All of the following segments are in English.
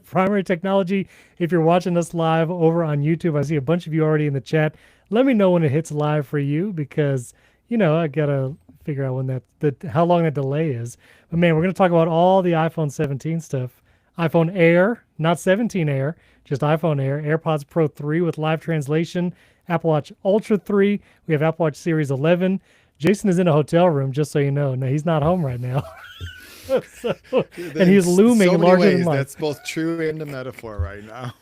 Primary Technology. If you're watching us live over on YouTube, I see a bunch of you already in the chat. Let me know when it hits live for you because, I got to figure out when how long that delay is. But man, we're going to talk about all the iPhone 17 stuff. iPhone Air, not 17 Air, just iPhone Air, AirPods Pro 3 with live translation, Apple Watch Ultra 3. We have Apple Watch Series 11. Jason is in a hotel room, just so you know. No, he's not home right now. And he's looming so many larger ways, than life. That's both true and a metaphor right now.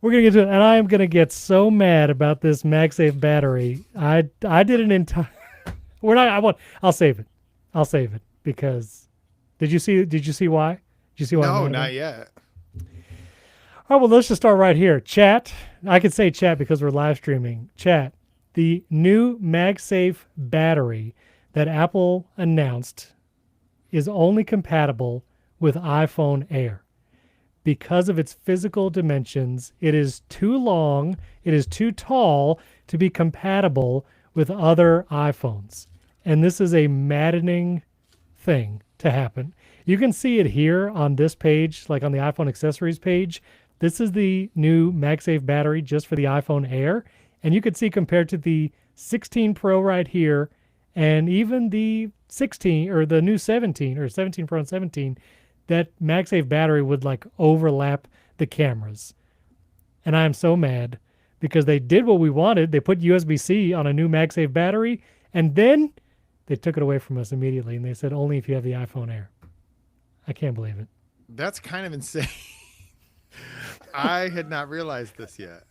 We're gonna get to it, and I am gonna get so mad about this MagSafe battery. I did an entire. We're not. I'll save it. I'll save it because. Did you see? Did you see why? Did you see why? No, not yet. All right. Well, let's just start right here. Chat. I could say chat because we're live streaming. Chat. The new MagSafe battery that Apple announced is only compatible with iPhone Air. Because of its physical dimensions, it is too long, it is too tall to be compatible with other iPhones. And this is a maddening thing to happen. You can see it here on this page, like on the iPhone accessories page. This is the new MagSafe battery just for the iPhone Air. And you can see compared to the 16 Pro right here and even the 16 or the new 17 or 17 Pro and 17, that MagSafe battery would like overlap the cameras. And I am so mad because they did what we wanted. They put USB-C on a new MagSafe battery and then they took it away from us immediately and they said only if you have the iPhone Air. I can't believe it. That's kind of insane. I had not realized this yet.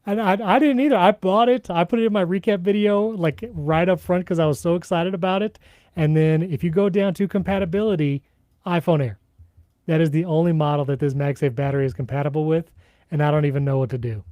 And I didn't either. I bought it. I put it in my recap video like right up front because I was so excited about it. And then if you go down to compatibility, iPhone Air. That is the only model that this MagSafe battery is compatible with, and I don't even know what to do.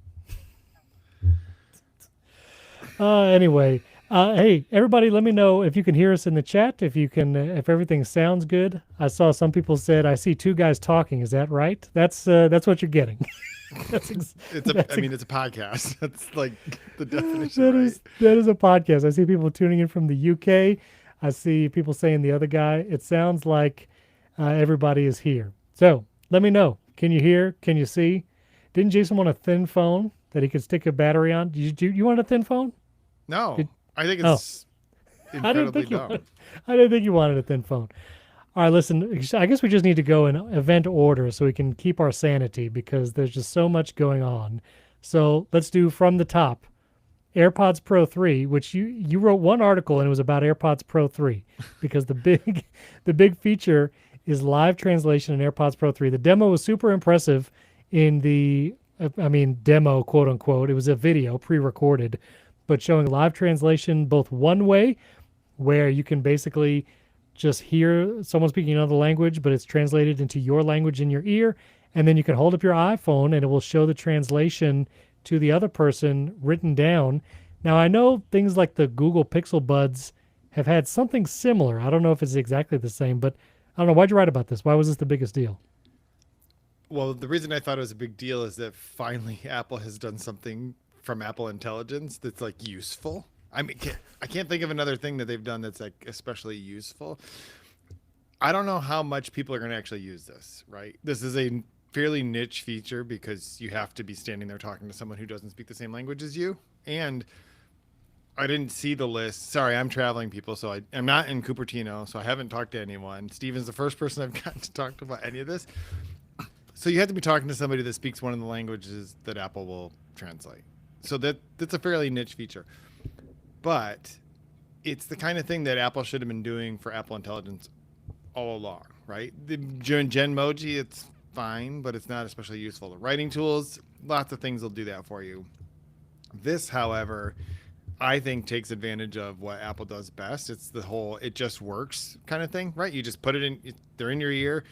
Anyway, hey, everybody, let me know if you can hear us in the chat, if everything sounds good. I saw some people said, I see two guys talking. Is that right? That's what you're getting. It's a podcast. That's like the definition, that is a podcast. I see people tuning in from the UK. I see people saying the other guy. It sounds like everybody is here. So let me know. Can you hear? Can you see? Didn't Jason want a thin phone that he could stick a battery on? You want a thin phone? No, I think it's incredibly dumb. I didn't think you wanted a thin phone. All right, listen, I guess we just need to go in event order so we can keep our sanity because there's just so much going on. So let's do from the top. AirPods Pro 3, which you wrote one article and it was about AirPods Pro 3 because the big feature is live translation in AirPods Pro 3. The demo was super impressive in demo, quote unquote. It was a video pre-recorded, but showing live translation both one way where you can basically just hear someone speaking another language, but it's translated into your language in your ear. And then you can hold up your iPhone and it will show the translation to the other person written down. Now, I know things like the Google Pixel Buds have had something similar. I don't know if it's exactly the same, but I don't know. Why'd you write about this? Why was this the biggest deal? Well, the reason I thought it was a big deal is that finally Apple has done something from Apple Intelligence that's like useful. I mean, I can't think of another thing that they've done that's like especially useful. I don't know how much people are going to actually use this, right? This is a fairly niche feature because you have to be standing there talking to someone who doesn't speak the same language as you. And I didn't see the list. Sorry, I'm traveling, people, so I'm not in Cupertino, so I haven't talked to anyone. Steven's the first person I've gotten to talk to about any of this. So you have to be talking to somebody that speaks one of the languages that Apple will translate. So that's a fairly niche feature. But it's the kind of thing that Apple should have been doing for Apple Intelligence all along, right? The Genmoji, it's fine, but it's not especially useful. The writing tools, lots of things will do that for you. This, however, I think takes advantage of what Apple does best. It's the whole it just works kind of thing, right? You just put it in, they're in your ear.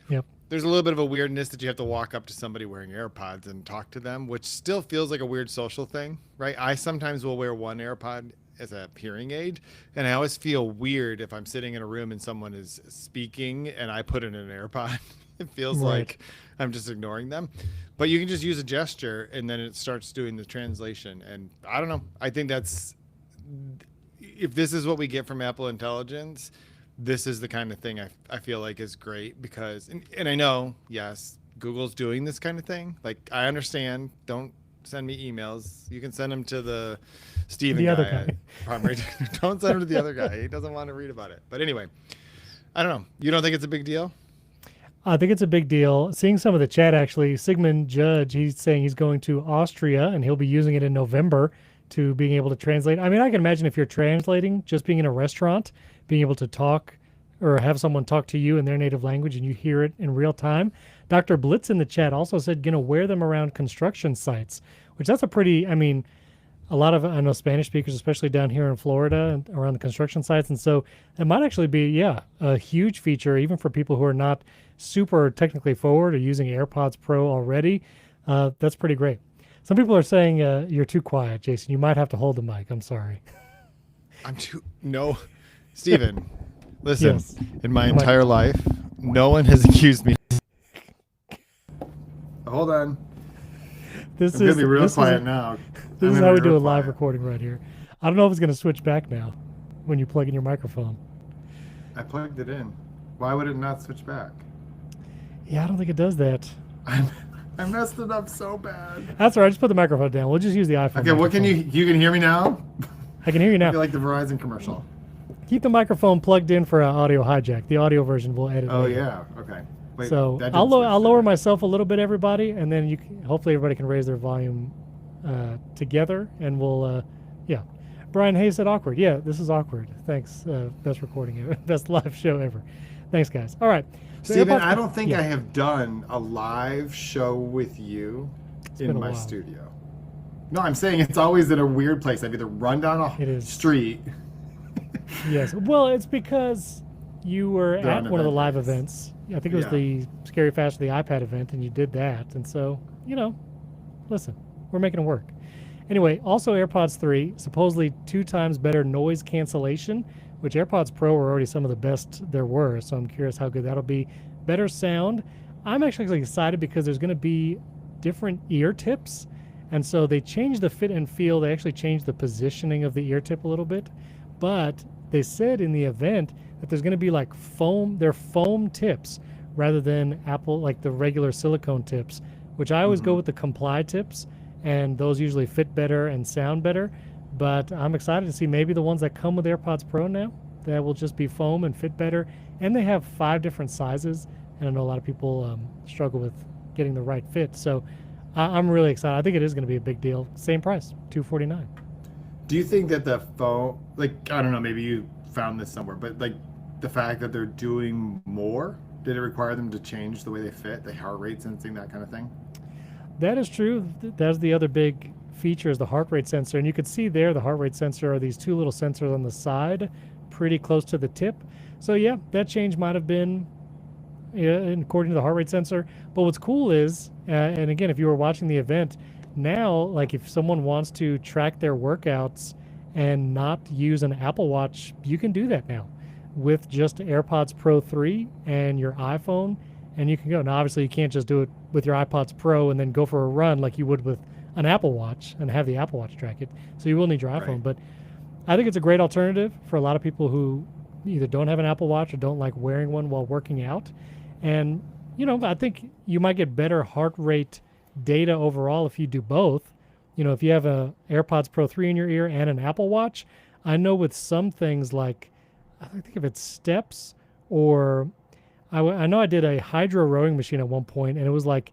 Yep. There's a little bit of a weirdness that you have to walk up to somebody wearing AirPods and talk to them, which still feels like a weird social thing, right? I sometimes will wear one AirPod as a hearing aid, and I always feel weird if I'm sitting in a room and someone is speaking and I put in an AirPod. It feels like I'm just ignoring them. But you can just use a gesture and then it starts doing the translation. And I don't know. I think that's, if this is what we get from Apple Intelligence, this is the kind of thing I feel like is great because, and I know, yes, Google's doing this kind of thing. Like, I understand. Don't send me emails. You can send them to the Steven The other guy guy. at Primary. Don't send them to the other guy. He doesn't want to read about it. But anyway, I don't know. You don't think it's a big deal? I think it's a big deal. Seeing some of the chat, actually, Sigmund Judge, he's saying he's going to Austria and he'll be using it in November to being able to translate. I mean, I can imagine if you're translating, just being in a restaurant, being able to talk or have someone talk to you in their native language and you hear it in real time. Dr. Blitz in the chat also said, wear them around construction sites, which that's a pretty, I mean, a lot of, I know Spanish speakers, especially down here in Florida and around the construction sites. And so it might actually be, a huge feature, even for people who are not super technically forward or using AirPods Pro already. That's pretty great. Some people are saying you're too quiet, Jason. You might have to hold the mic. I'm sorry. No, Steven, listen, Yes. in my entire life, no one has accused me. Hold on. This I'm going is to be real this quiet is, now. This is how we do a live recording right here. I don't know if it's going to switch back now when you plug in your microphone. I plugged it in. Why would it not switch back? Yeah, I don't think it does that. I messed it up so bad. That's all right. Just put the microphone down. We'll just use the iPhone. Okay, what can microphone. you can hear me now? I can hear you I now. feel like the Verizon commercial. Keep the microphone plugged in for audio hijack. The audio version will edit. Oh later. yeah, okay. Wait, So that I'll didn't switch lower there. myself a little bit, everybody, and then hopefully everybody can raise their volume together, and we'll Brian Hayes said awkward. Yeah, this is awkward. Thanks. Best recording ever. Best live show ever. Thanks, guys. All right. So Steven, AirPods I don't think yeah. I have done a live show with you been in a my while. studio. No, I'm saying it's always in a weird place. I've either run down It a is. street. Yes. Well, it's because you were They're at on one of the event live days. events. I think it was Yeah. the Scary Fast of the iPad event, and you did that. And so, listen, we're making it work. Anyway, also AirPods 3, supposedly 2 times better noise cancellation, which AirPods Pro were already some of the best there were. So I'm curious how good that'll be. Better sound. I'm actually excited because there's going to be different ear tips. And so they changed the fit and feel. They actually changed the positioning of the ear tip a little bit. But they said in the event that there's going to be like foam. They're foam tips rather than Apple, like the regular silicone tips, which I always go with the Comply tips. And those usually fit better and sound better. But I'm excited to see maybe the ones that come with AirPods Pro now that will just be foam and fit better. And they have 5 different sizes. And I know a lot of people struggle with getting the right fit. So I'm really excited. I think it is going to be a big deal. Same price, $249. Do you think that the phone, like, I don't know, maybe you found this somewhere, but like the fact that they're doing more, did it require them to change the way they fit, the heart rate sensing, that kind of thing? That is true. That's the other big feature is the heart rate sensor. And you can see there the heart rate sensor are these 2 little sensors on the side, pretty close to the tip. So yeah, that change might have been according to the heart rate sensor. But what's cool is, and again, if you were watching the event, now, like if someone wants to track their workouts and not use an Apple Watch, you can do that now with just AirPods Pro 3 and your iPhone, and you can go. Now, obviously, you can't just do it with your iPods Pro and then go for a run like you would with an Apple Watch and have the Apple Watch track it. So you will need your iPhone. Right. But I think it's a great alternative for a lot of people who either don't have an Apple Watch or don't like wearing one while working out. And, I think you might get better heart rate data overall if you do both. If you have a AirPods Pro 3 in your ear and an Apple Watch, I know with some things like, I think if it's steps or I know I did a hydro rowing machine at one point, and it was like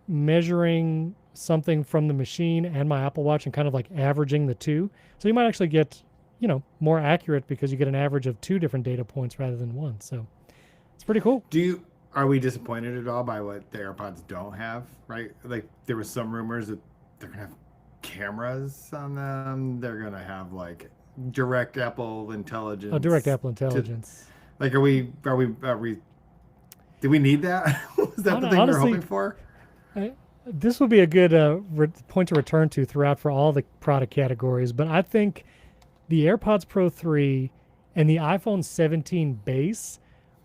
measuring something from the machine and my Apple Watch and kind of like averaging the two. So you might actually get, more accurate because you get an average of 2 different data points rather than 1. So it's pretty cool. Are we disappointed at all by what the AirPods don't have, right? Like there was some rumors that they're going to have cameras on them. They're going to have like direct Apple intelligence. Oh, direct Apple intelligence. Like, are we, do we need that? Was that the thing we were hoping for? This would be a good point to return to throughout for all the product categories. But I think the AirPods Pro 3 and the iPhone 17 base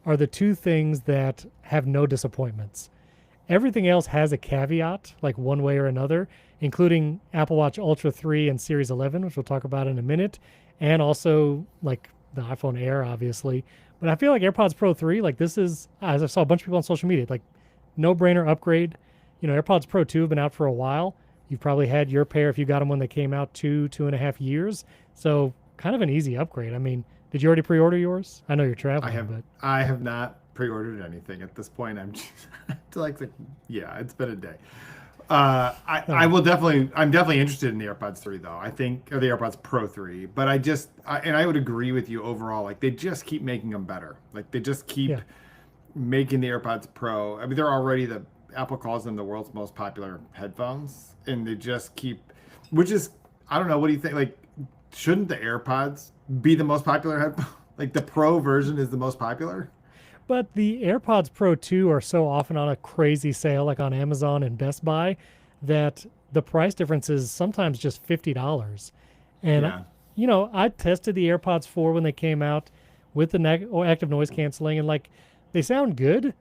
are the 2 things that have no disappointments. Everything else has a caveat, like one way or another, including Apple Watch Ultra 3 and Series 11, which we'll talk about in a minute, and also like the iPhone Air, obviously. But I feel like AirPods Pro 3, like this is, as I saw a bunch of people on social media, like no brainer upgrade. AirPods Pro 2 have been out for a while. You've probably had your pair if you got them when they came out 2.5 years. So kind of an easy upgrade. I mean, did you already pre-order yours? I know you're I traveling, have but I have not pre-ordered anything at this point. I'm just yeah, it's been a day. I oh, will definitely, I'm definitely interested in the AirPods 3 though. I think, or the AirPods Pro 3, but and I would agree with you overall. Like they just keep making them better. Like they just keep yeah. making the AirPods Pro. I mean, they're already Apple calls them the world's most popular headphones, and they just keep, which is, I don't know. What do you think? Like, shouldn't the AirPods be the most popular headphone? Like the Pro version is the most popular? But the AirPods Pro 2 are so often on a crazy sale, like on Amazon and Best Buy, that the price difference is sometimes just $50. And, Yeah. I tested the AirPods 4 when they came out with the active noise canceling, and like they sound good,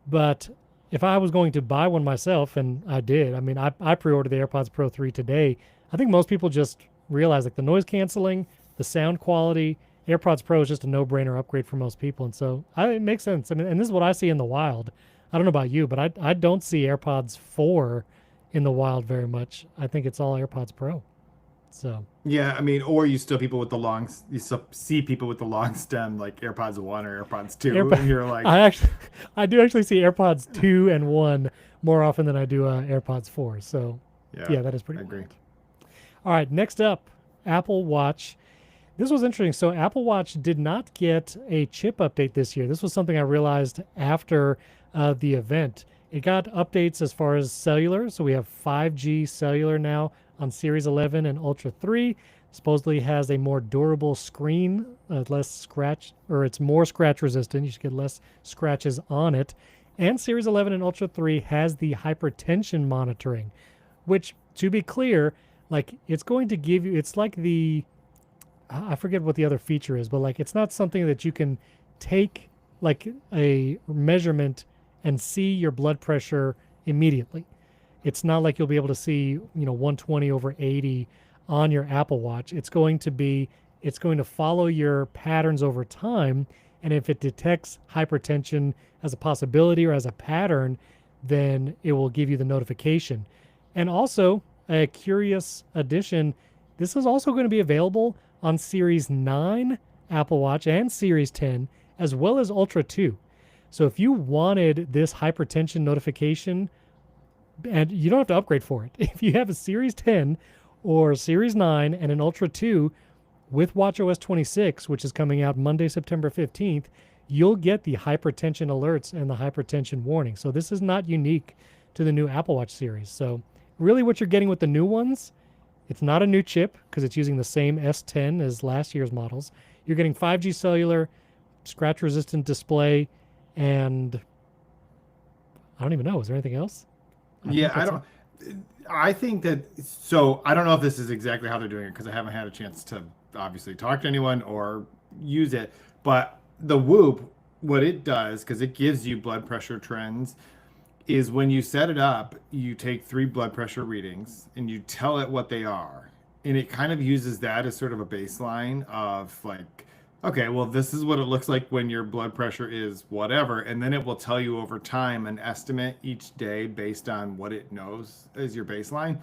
but if I was going to buy one myself, and I did, I mean, I pre ordered the AirPods Pro 3 today, I think most people just realize like the noise canceling, the sound quality, AirPods Pro is just a no-brainer upgrade for most people, and so it makes sense. I mean, and this is what I see in the wild. I don't know about you, but I don't see AirPods 4 in the wild very much. I think it's all AirPods Pro. So Yeah, I mean, or you still people with the long, you still see people with the long stem like AirPods 1 or AirPods 2, AirPod, and you're like, I do actually see AirPods 2 and 1 more often than I do AirPods 4. So yeah, yeah, that is I pretty agree. wild. All right, next up, Apple Watch. This was interesting. So Apple Watch did not get a chip update this year. This was something I realized after the event. It got updates as far as cellular. So we have 5G cellular now on Series 11 and Ultra 3. Supposedly has a more durable screen, less scratch, or it's more scratch resistant. You should get less scratches on it. And Series 11 and Ultra 3 has the hypertension monitoring, which, to be clear, like it's going to give you, it's like I forget what the other feature is, but like it's not something that you can take like a measurement and see your blood pressure immediately. It's not like you'll be able to see, 120 over 80 on your Apple Watch. It's going to follow your patterns over time. And if it detects hypertension as a possibility or as a pattern, then it will give you the notification. And also, a curious addition, this is also going to be available on Series 9 Apple Watch and Series 10, as well as Ultra 2. So if you wanted this hypertension notification, and you don't have to upgrade for it, if you have a Series 10 or Series 9 and an Ultra 2 with watchOS 26, which is coming out Monday, September 15th, you'll get the hypertension alerts and the hypertension warning. So this is not unique to the new Apple Watch series. So really what you're getting with the new ones, it's not a new chip because it's using the same S10 as last year's models. You're getting 5G cellular, scratch-resistant display, and I don't even know. Is there anything else? Yeah, I think that, so I don't know if this is exactly how they're doing it because I haven't had a chance to obviously talk to anyone or use it, but the Whoop, what it does, because it gives you blood pressure trends, is when you set it up, you take 3 blood pressure readings and you tell it what they are. And it kind of uses that as sort of a baseline of like, okay, well, this is what it looks like when your blood pressure is whatever. And then it will tell you over time an estimate each day based on what it knows is your baseline.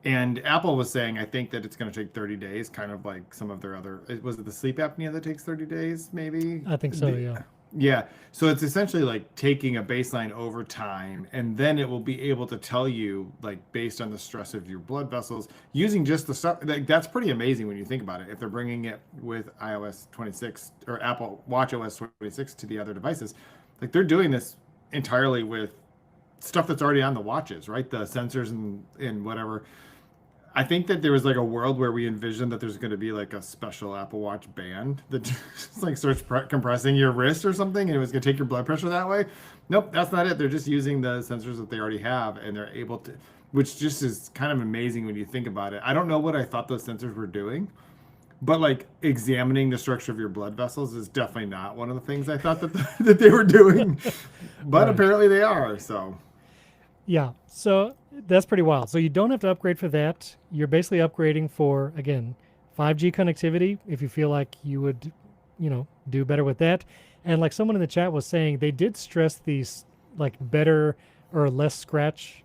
And Apple was saying, I think that it's going to take 30 days, kind of like some of their other, was it the sleep apnea that takes 30 days, maybe? I think so, yeah. Yeah. So it's essentially like taking a baseline over time, and then it will be able to tell you, like, based on the stress of your blood vessels, using just the stuff. Like, that's pretty amazing when you think about it. If they're bringing it with iOS 26 or Apple Watch OS 26 to the other devices, like, they're doing this entirely with stuff that's already on the watches, right? The sensors and whatever. I think that there was like a world where we envisioned that there's going to be like a special Apple Watch band that just like starts compressing your wrist or something, and it was going to take your blood pressure that way. Nope, that's not it. They're just using the sensors that they already have, and they're able to, which just is kind of amazing when you think about it. I don't know what I thought those sensors were doing, but like examining the structure of your blood vessels is definitely not one of the things I thought that they were doing, but Right. apparently they are. So Yeah, so that's pretty wild. So you don't have to upgrade for that. You're basically upgrading for, again, 5G connectivity if you feel like you would, do better with that. And like someone in the chat was saying, they did stress these like better or less scratch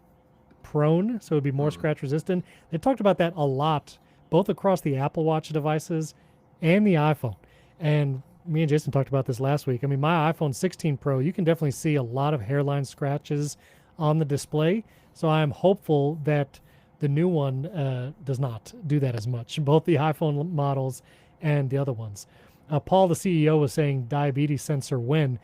prone, so it would be more scratch resistant. They talked about that a lot, both across the Apple Watch devices and the iPhone. And me and Jason talked about this last week. I mean, my iPhone 16 Pro, you can definitely see a lot of hairline scratches on the display. So I'm hopeful that the new one does not do that as much, both the iPhone models and the other ones. Paul, the CEO, was saying diabetes sensor when.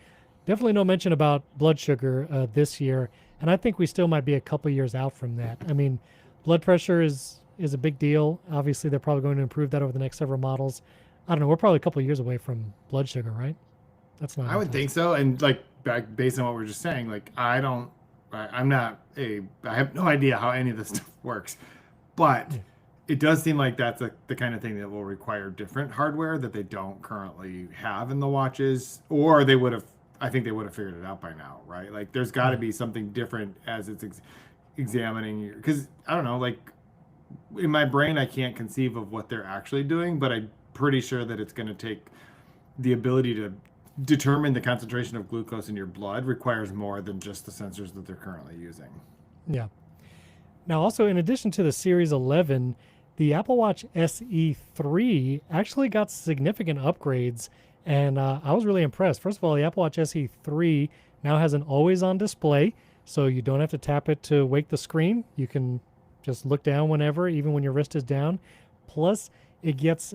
Definitely no mention about blood sugar this year, and I think we still might be a couple years out from that. I mean, blood pressure is a big deal. Obviously, they're probably going to improve that over the next several models. I don't know. We're probably a couple years away from blood sugar, right? That's not. I would think so. And like back based on what we were just saying, like I'm not I have no idea how any of this stuff works, but it does seem like that's the kind of thing that will require different hardware that they don't currently have in the watches, or they would have. I think they would have figured it out by now, right? Like there's got to be something different as it's examining, because I don't know, like in my brain, I can't conceive of what they're actually doing, but I'm pretty sure that it's going to take the ability to determine the concentration of glucose in your blood requires more than just the sensors that they're currently using. Yeah. Now, also, in addition to the Series 11, the Apple Watch SE 3 actually got significant upgrades, and I was really impressed. First of all, the Apple Watch SE 3 now has an always-on display, so you don't have to tap it to wake the screen. You can just look down whenever, even when your wrist is down. Plus, it gets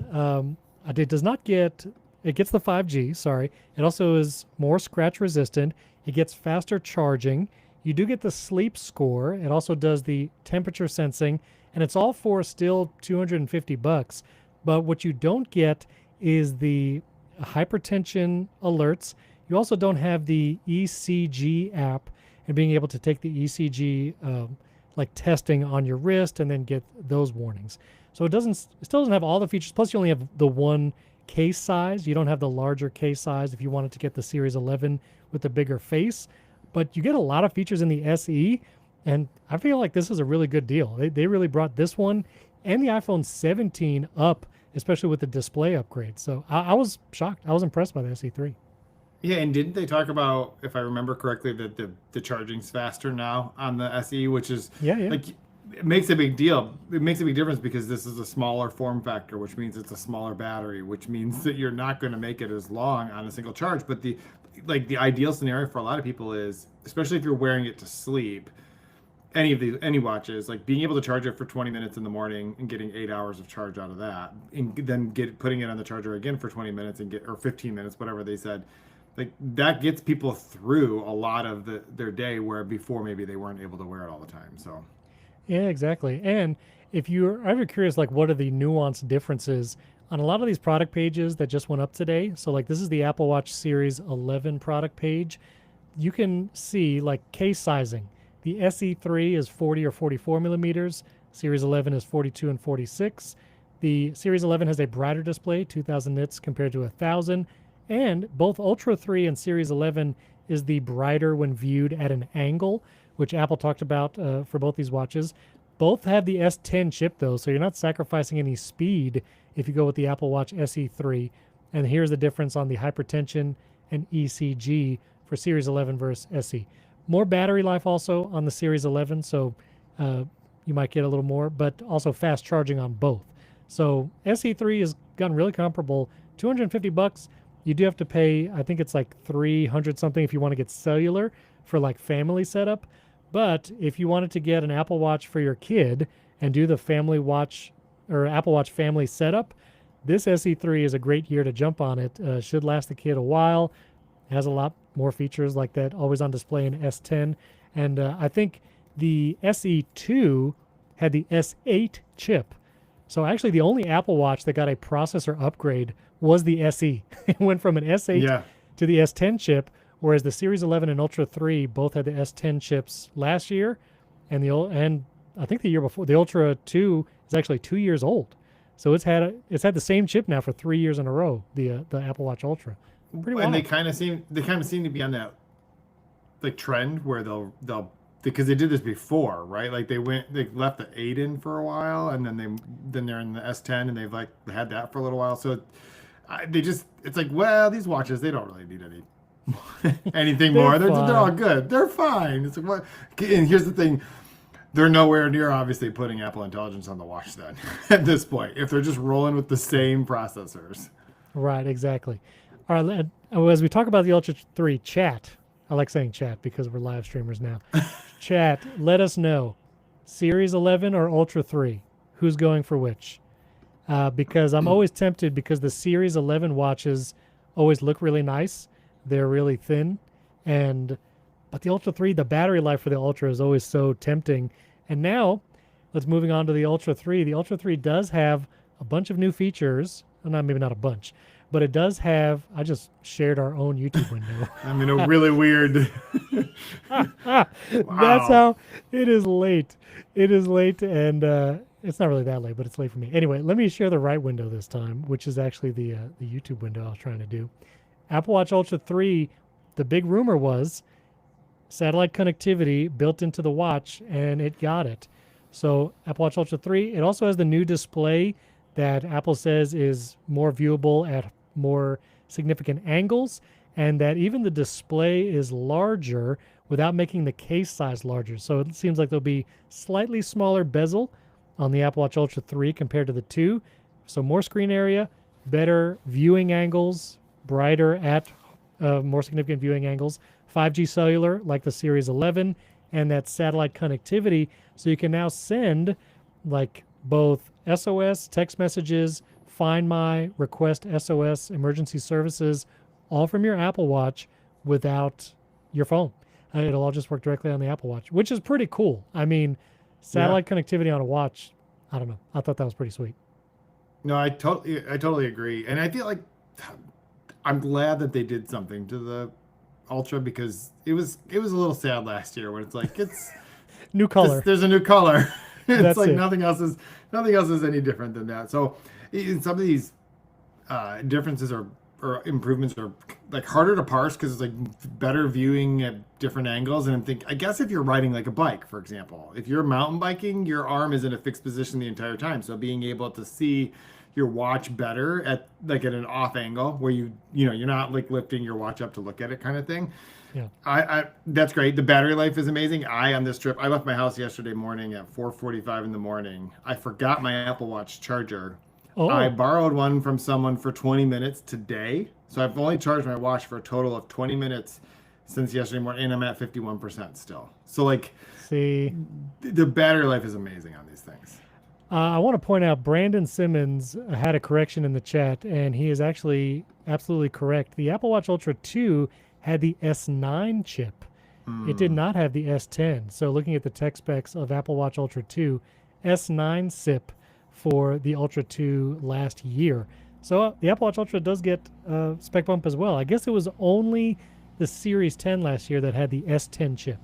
it gets the 5G, sorry. It also is more scratch resistant. It gets faster charging. You do get the sleep score. It also does the temperature sensing, and it's all for still $250. But what you don't get is the hypertension alerts. You also don't have the ECG app and being able to take the ECG like testing on your wrist and then get those warnings. So it still doesn't have all the features. Plus, you only have the one case size. You don't have the larger case size if you wanted to get the Series 11 with the bigger face. But you get a lot of features in the SE, and I feel like this is a really good deal. They really brought this one and the iPhone 17 up, especially with the display upgrade. So I was shocked. I was impressed by the SE3. Yeah, and didn't they talk about, if I remember correctly, that the charging's faster now on the SE, which is like it makes a big deal. It makes a big difference because this is a smaller form factor, which means it's a smaller battery, which means that you're not going to make it as long on a single charge. But the ideal scenario for a lot of people is, especially if you're wearing it to sleep, any watches, like being able to charge it for 20 minutes in the morning and getting 8 hours of charge out of that, and then putting it on the charger again for 20 minutes or 15 minutes, whatever they said. Like that gets people through a lot of their day where before maybe they weren't able to wear it all the time. So yeah, exactly. And if you're ever curious, like what are the nuanced differences on a lot of these product pages that just went up today? So like this is the Apple Watch Series 11 product page. You can see like case sizing. The SE3 is 40 or 44 millimeters. Series 11 is 42 and 46. The Series 11 has a brighter display, 2,000 nits compared to 1,000. And both Ultra 3 and Series 11 is the brighter when viewed at an angle, which Apple talked about for both these watches. Both have the S10 chip, though, so you're not sacrificing any speed if you go with the Apple Watch SE3. And here's the difference on the hypertension and ECG for Series 11 versus SE. More battery life also on the Series 11, so you might get a little more, but also fast charging on both. So SE3 has gotten really comparable. $250. You do have to pay, I think it's like 300 something if you want to get cellular for like family setup. But if you wanted to get an Apple Watch for your kid and do the family watch or Apple Watch family setup, this SE3 is a great year to jump on it. Should last the kid a while. Has a lot more features like that always on display in S10. And I think the SE2 had the S8 chip. So actually the only Apple Watch that got a processor upgrade was the SE. It went from an S8 to the S10 chip, whereas the Series 11 and Ultra 3 both had the S10 chips last year, and I think the year before. The Ultra 2 is actually 2 years old, so it's had the same chip now for 3 years in a row. The Apple Watch Ultra. Pretty wild. And they kind of seem to be on that like trend where they'll because they did this before, right? Like they left the 8 in for a while, and then they're in the S10, and they've like had that for a little while. So it's like, well, these watches, they don't really need anything They're more. They're all fine. good. They're fine. It's like, what? And here's the thing. They're nowhere near obviously putting Apple Intelligence on the watch then at this point, if they're just rolling with the same processors. Right, exactly. All right, as we talk about the Ultra 3, chat. I like saying chat because we're live streamers now. Chat, let us know. Series 11 or Ultra 3? Who's going for which? Because I'm always tempted because the Series 11 watches always look really nice. They're really thin. But the Ultra 3, the battery life for the Ultra is always so tempting. And now, let's moving on to the Ultra 3. The Ultra 3 does have a bunch of new features. Well, maybe not a bunch, but it does have. I just shared our own YouTube window. I'm in a really weird. That's how it is late. It is late, and it's not really that late, but it's late for me. Anyway, let me share the right window this time, which is actually the YouTube window I was trying to do. Apple Watch Ultra 3. The big rumor was satellite connectivity built into the watch, and it got it. So Apple Watch Ultra 3, it also has the new display that Apple says is more viewable at more significant angles, and that even the display is larger without making the case size larger. So it seems like there'll be slightly smaller bezel on the Apple Watch Ultra 3 compared to the 2. So more screen area, better viewing angles, brighter at more significant viewing angles, 5G cellular like the Series 11, and that satellite connectivity. So you can now send like both SOS, text messages, Find My, request SOS, emergency services, all from your Apple Watch without your phone. It'll all just work directly on the Apple Watch, which is pretty cool. I mean, satellite connectivity on a watch, I don't know. I thought that was pretty sweet. No, I totally agree, and I feel like I'm glad that they did something to the Ultra because it was a little sad last year when it's like it's New color. there's a new color. It's That's like it. nothing else is any different than that. So some of these differences or improvements are like harder to parse because it's like better viewing at different angles. And I guess if you're riding like a bike, for example, if you're mountain biking, your arm is in a fixed position the entire time. So being able to see your watch better at an off angle where you're not like lifting your watch up to look at it kind of thing. Yeah. I that's great. The battery life is amazing. On this trip, I left my house yesterday morning at 4:45 in the morning. I forgot my Apple Watch charger. Oh. I borrowed one from someone for 20 minutes today. So I've only charged my watch for a total of 20 minutes since yesterday morning, and I'm at 51% still. So like, See, the battery life is amazing on these things. I want to point out Brandon Simmons had a correction in the chat, and he is actually absolutely correct. The Apple Watch Ultra 2 had the S9 chip. It did not have the S10. So looking at the tech specs of Apple Watch Ultra 2, S9 SIP for the Ultra 2 last year. So the Apple Watch Ultra does get a spec bump as well. I guess it was only the Series 10 last year that had the S10 chip.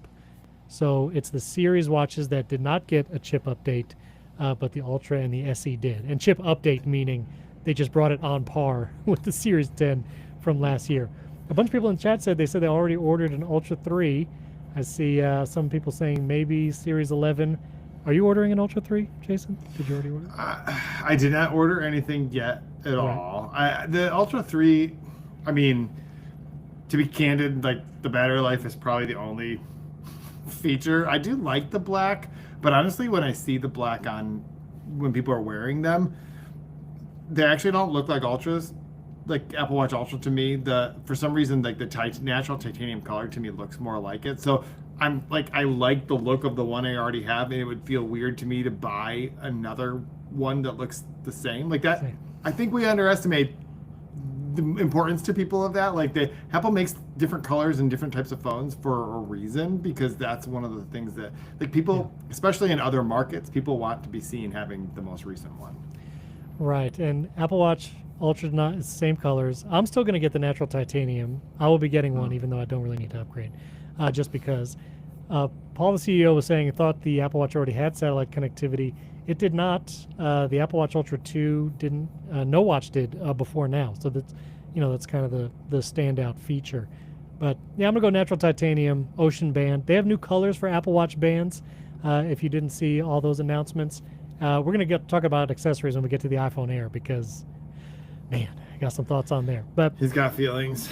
So it's the Series watches that did not get a chip update, but the Ultra and the SE did. And chip update meaning they just brought it on par with the Series 10 from last year. A bunch of people in chat said they already ordered an Ultra 3. I see some people saying maybe Series 11. Are you ordering an Ultra 3, Jason? Did you already order? I did not order anything yet at all. The Ultra 3, I mean, to be candid, like the battery life is probably the only feature. I do like the black, but honestly, when I see the black on when people are wearing them, they actually don't look like Ultras. Like Apple Watch Ultra to me, for some reason, like the natural titanium color to me looks more like it. So I like the look of the one I already have, and it would feel weird to me to buy another one that looks the same. Like that, I think we underestimate the importance to people of that. Like Apple makes different colors and different types of phones for a reason, because that's one of the things that like people, especially in other markets, people want to be seen having the most recent one. Right, and Apple Watch Ultra not same colors. I'm still going to get the natural titanium. I will be getting one, even though I don't really need to upgrade, just because. Paul, the CEO, was saying he thought the Apple Watch already had satellite connectivity. It did not. The Apple Watch Ultra 2 didn't. No watch did before now. So that's kind of the standout feature. But yeah, I'm gonna go natural titanium, ocean band. They have new colors for Apple Watch bands. If you didn't see all those announcements, we're gonna talk about accessories when we get to the iPhone Air, because man, got some thoughts on there. But He's got feelings.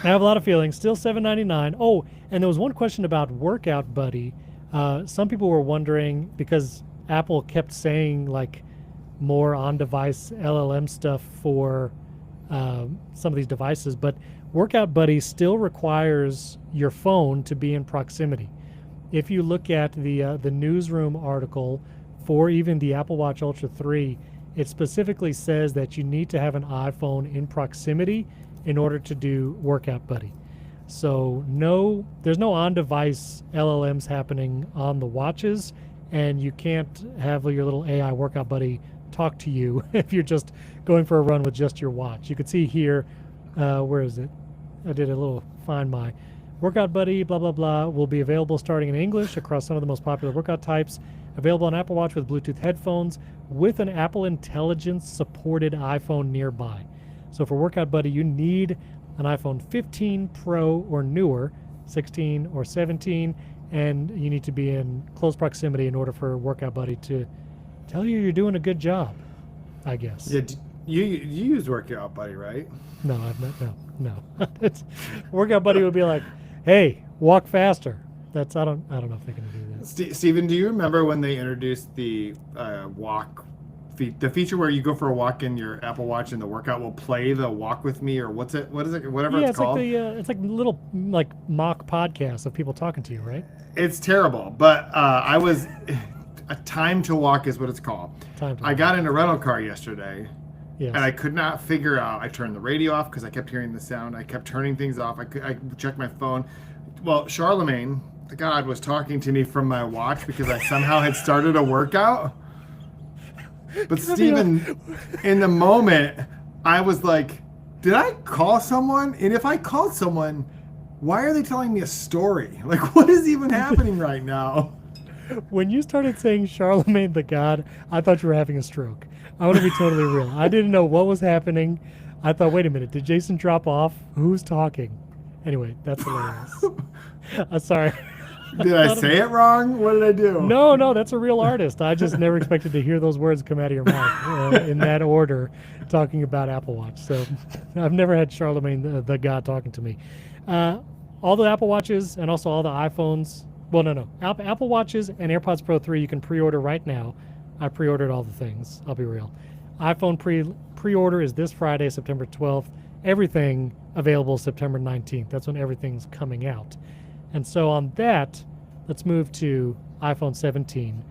I have a lot of feelings. Still $7.99. Oh, and there was one question about Workout Buddy. Some people were wondering because Apple kept saying like more on-device LLM stuff for some of these devices, but Workout Buddy still requires your phone to be in proximity. If you look at the newsroom article for even the Apple Watch Ultra 3, it specifically says that you need to have an iPhone in proximity in order to do Workout Buddy. So there's no on-device LLMs happening on the watches, and you can't have your little AI Workout Buddy talk to you if you're just going for a run with just your watch. You could see here, where is it? I did a little Find My. Workout Buddy, blah, blah, blah, will be available starting in English across some of the most popular workout types. Available on Apple Watch with Bluetooth headphones with an Apple Intelligence supported iPhone nearby. So for Workout Buddy, you need an iPhone 15 Pro or newer, 16 or 17, and you need to be in close proximity in order for Workout Buddy to tell you you're doing a good job, I guess. Yeah, you use Workout Buddy, right? No, I've not. No. Workout Buddy would be like, "Hey, walk faster." I don't know if they can do that. Steven, do you remember when they introduced the the feature where you go for a walk in your Apple Watch and the workout will play the walk with me, or what is it, whatever it's called? It's like little like mock podcasts of people talking to you, right? It's terrible, but I was a time to walk is what it's called. I got in a rental car yesterday. Yes. And I could not figure out. I turned the radio off because I kept hearing the sound. I kept turning things off. I checked my phone. Well, Charlemagne, the God, was talking to me from my watch because I somehow had started a workout. But Steven, in the moment, I was like, did I call someone? And if I called someone, why are they telling me a story? Like, what is even happening right now? When you started saying Charlemagne the God, I thought you were having a stroke. I want to be totally real. I didn't know what was happening. I thought, wait a minute, did Jason drop off? Who's talking? Anyway, that's hilarious. I'm sorry. Did I say it wrong? What did I do? No, that's a real artist. I just never expected to hear those words come out of your mouth in that order, talking about Apple Watch. So I've never had Charlemagne the God talking to me. All the Apple Watches and also all the iPhones. Well, no. Apple Watches and AirPods Pro 3 you can pre-order right now. I pre-ordered all the things. I'll be real. iPhone pre-order is this Friday, September 12th. Everything available September 19th. That's when everything's coming out. And so on that, let's move to iPhone 17,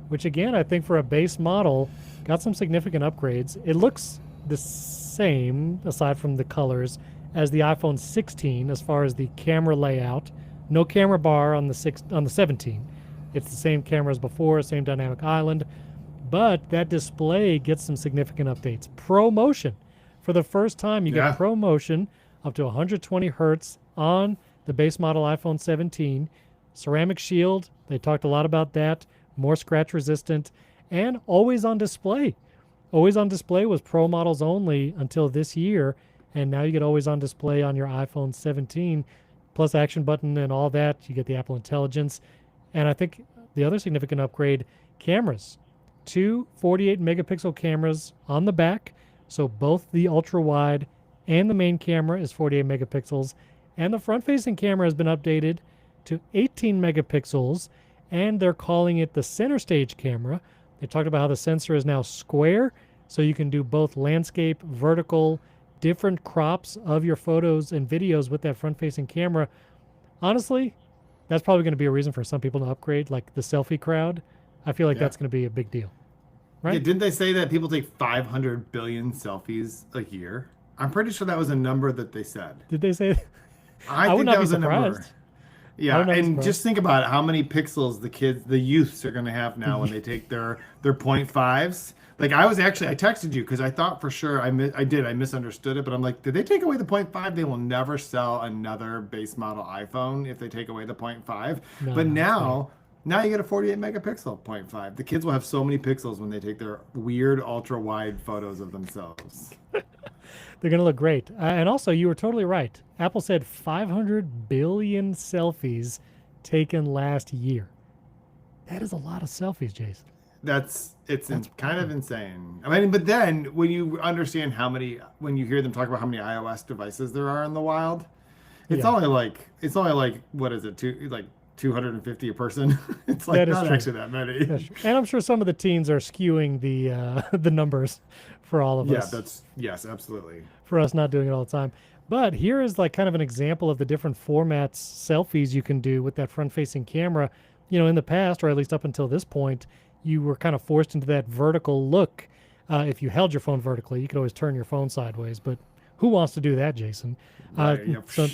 which again, I think for a base model, got some significant upgrades. It looks the same, aside from the colors, as the iPhone 16 as far as the camera layout. No camera bar on the 17. It's the same camera as before, same dynamic island. But that display gets some significant updates. ProMotion. For the first time, you get ProMotion up to 120 hertz on the base model iPhone 17. Ceramic shield, they talked a lot about that. More scratch resistant. And always on display. Always on display was Pro models only until this year. And now you get always on display on your iPhone 17. Plus action button and all that. You get the Apple Intelligence. And I think the other significant upgrade, cameras. 2 48 megapixel cameras on the back. So both the ultra wide and the main camera is 48 megapixels. And the front facing camera has been updated to 18 megapixels. And they're calling it the center stage camera. They talked about how the sensor is now square. So you can do both landscape, vertical, different crops of your photos and videos with that front facing camera. Honestly, that's probably going to be a reason for some people to upgrade, like the selfie crowd. I feel like that's going to be a big deal. Right? Yeah, didn't they say that people take 500 billion selfies a year? I'm pretty sure that was a number that they said. Did they say that? I think that was a number. Yeah, and surprised. just think about it, how many pixels the youths are going to have now when they take their 0.5s. Like I texted you because I thought for sure I misunderstood it, but I'm like, did they take away the 0.5? They will never sell another base model iPhone if they take away the 0.5. But now you get a 48 megapixel 0.5. The kids will have so many pixels when they take their weird ultra wide photos of themselves. They're going to look great. And also, you were totally right. Apple said 500 billion selfies taken last year. That is a lot of selfies, Jason. kind of insane. I mean, but then when you understand when you hear them talk about how many iOS devices there are in the wild, it's Yeah. only like what is it? 250 a person. It's like That is not true. actually that many. That's true. And I'm sure some of the teens are skewing the the numbers for all of Yeah, us. yes, absolutely. For us not doing it all the time. But here is like kind of an example of the different formats selfies you can do with that front-facing camera. In the past, or at least up until this point, you were kind of forced into that vertical look. If you held your phone vertically, you could always turn your phone sideways. But who wants to do that, Jason? Right, yeah. So,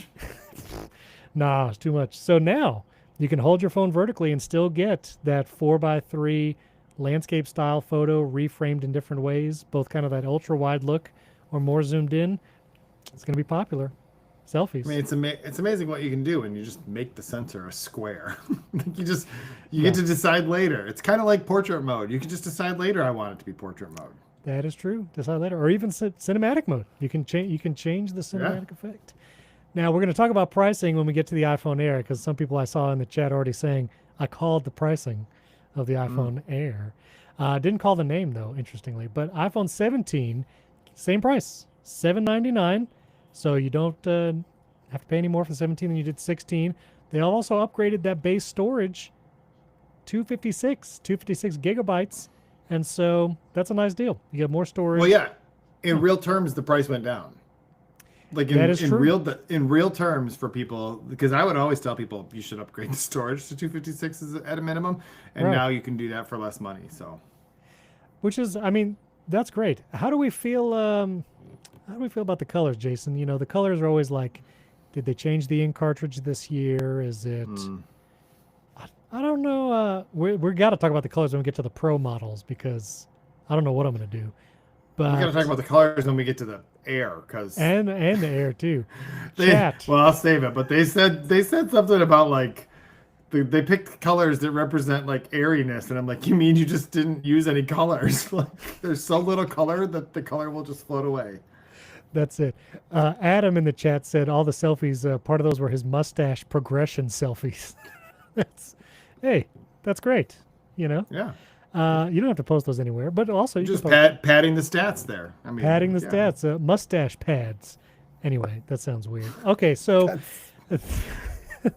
nah, it's too much. So now you can hold your phone vertically and still get that 4:3 landscape style photo reframed in different ways, both kind of that ultra wide look or more zoomed in. It's going to be popular. Selfies. I mean, it's amazing what you can do when you just make the sensor a square. You get to decide later. It's kind of like portrait mode. You can just decide later I want it to be portrait mode. That is true. Decide later, or even cinematic mode. You can change. You can change the cinematic effect. Now we're going to talk about pricing when we get to the iPhone Air, because some people I saw in the chat already saying I called the pricing of the iPhone Air. Didn't call the name though, interestingly. But iPhone 17, same price, $799. So you don't have to pay any more for 17 than you did 16. They also upgraded that base storage, 256 gigabytes, and so that's a nice deal. You get more storage. Well, yeah, in real terms, the price went down. Like in real terms for people, because I would always tell people you should upgrade the storage to 256 at a minimum, and now you can do that for less money. So, which is, I mean, that's great. How do we feel? How do we feel about the colors, Jason? The colors are always like, did they change the ink cartridge this year? Is it? I don't know. We got to talk about the colors when we get to the Pro models, because I don't know what I'm going to do. But we got to talk about the colors when we get to the Air, because and the Air too. Well, I'll save it. But they said something about like they picked colors that represent like airiness, and I'm like, you mean you just didn't use any colors? Like, there's so little color that the color will just float away. That's it. Adam in the chat said all the selfies, part of those were his mustache progression selfies. That's great. Yeah. You don't have to post those anywhere, but also you just can padding the stats there. I mean, padding the stats, mustache pads. Anyway, that sounds weird. Okay, so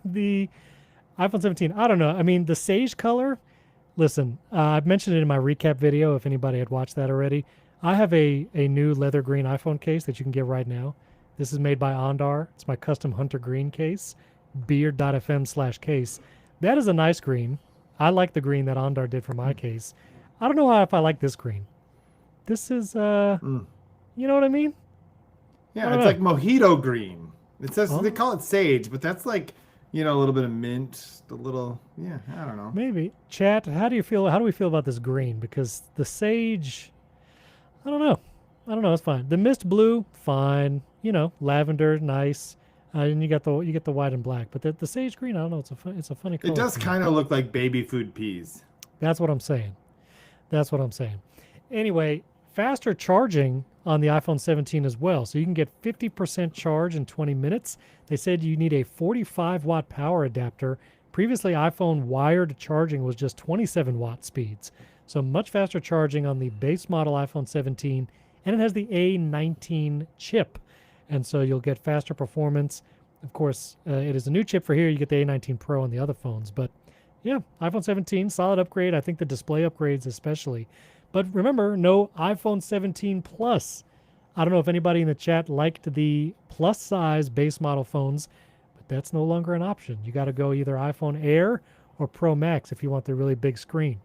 the iPhone 17, I don't know. I mean, the sage color, listen, I've mentioned it in my recap video if anybody had watched that already. I have a new leather green iPhone case that you can get right now. This is made by Ondar. It's my custom Hunter Green case, beard.fm/case. That is a nice green. I like the green that Ondar did for my case. I don't know if I like this green. This is, you know what I mean? Yeah, it's like mojito green. It says they call it sage, but that's like, a little bit of mint, I don't know. Maybe. Chat, how do we feel about this green? Because the sage, I don't know. It's fine. The mist blue, fine. Lavender, nice. And you get the white and black. But the sage green, I don't know. It's a funny color. It does kind of look like baby food peas. That's what I'm saying. Anyway, faster charging on the iPhone 17 as well. So you can get 50% charge in 20 minutes. They said you need a 45-watt power adapter. Previously, iPhone wired charging was just 27-watt speeds. So much faster charging on the base model iPhone 17, and it has the A19 chip. And so you'll get faster performance. Of course, it is a new chip for here. You get the A19 Pro on the other phones. But yeah, iPhone 17, solid upgrade. I think the display upgrades especially. But remember, no iPhone 17 Plus. I don't know if anybody in the chat liked the plus size base model phones, but that's no longer an option. You got to go either iPhone Air or Pro Max if you want the really big screen.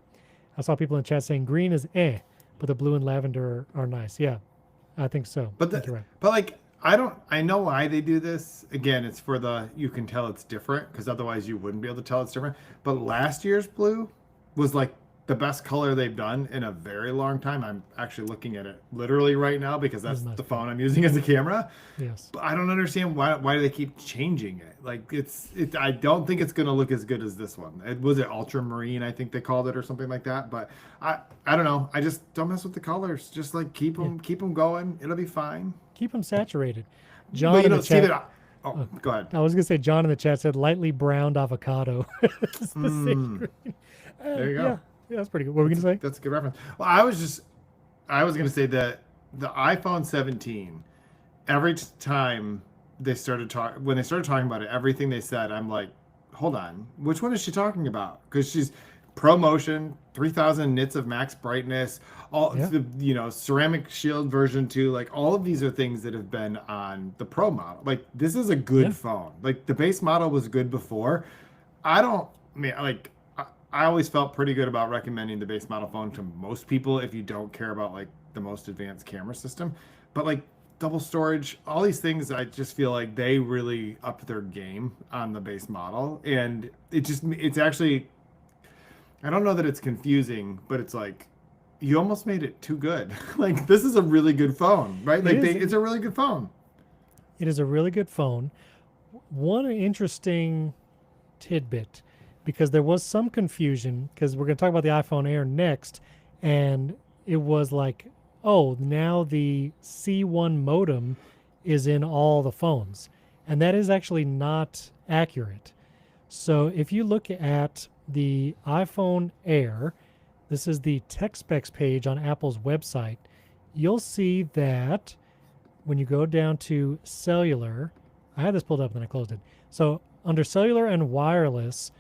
I saw people in the chat saying green is but the blue and lavender are nice. Yeah, I think so. But you're right. But like, I know why they do this. Again, it's for you can tell it's different, because otherwise you wouldn't be able to tell it's different. But last year's blue was like the best color they've done in a very long time. I'm actually looking at it literally right now because that's the phone I'm using as a camera. Yes. But I don't understand why do they keep changing it? Like I don't think it's gonna look as good as this one. Was it ultramarine? I think they called it, or something like that. But I don't know. I just don't mess with the colors. Just like keep them going. It'll be fine. Keep them saturated. John in the chat. Go ahead. I was gonna say John in the chat said lightly browned avocado. It's the same green. There you go. Yeah, that's pretty good. What were we gonna say? That's a good reference. Well, I was gonna say that the iPhone 17. Every time when they started talking about it, everything they said, I'm like, hold on, which one is she talking about? Because she's ProMotion, 3000 nits of max brightness, all Yeah. the ceramic shield version 2, like all of these are things that have been on the Pro model. Like this is a good Yeah. phone. Like the base model was good before. I don't I mean like I always felt pretty good about recommending the base model phone to most people if you don't care about like the most advanced camera system. But like double storage, all these things, I just feel like they really upped their game on the base model. And it's actually, I don't know that it's confusing, but it's like, you almost made it too good. Like, this is a really good phone, right? Like, it's a really good phone. It is a really good phone. One interesting tidbit, because there was some confusion, because we're going to talk about the iPhone Air next, and it was like, oh, now the C1 modem is in all the phones. And that is actually not accurate. So if you look at the iPhone Air, this is the tech specs page on Apple's website, you'll see that when you go down to cellular, I had this pulled up and then I closed it. So under cellular and wireless,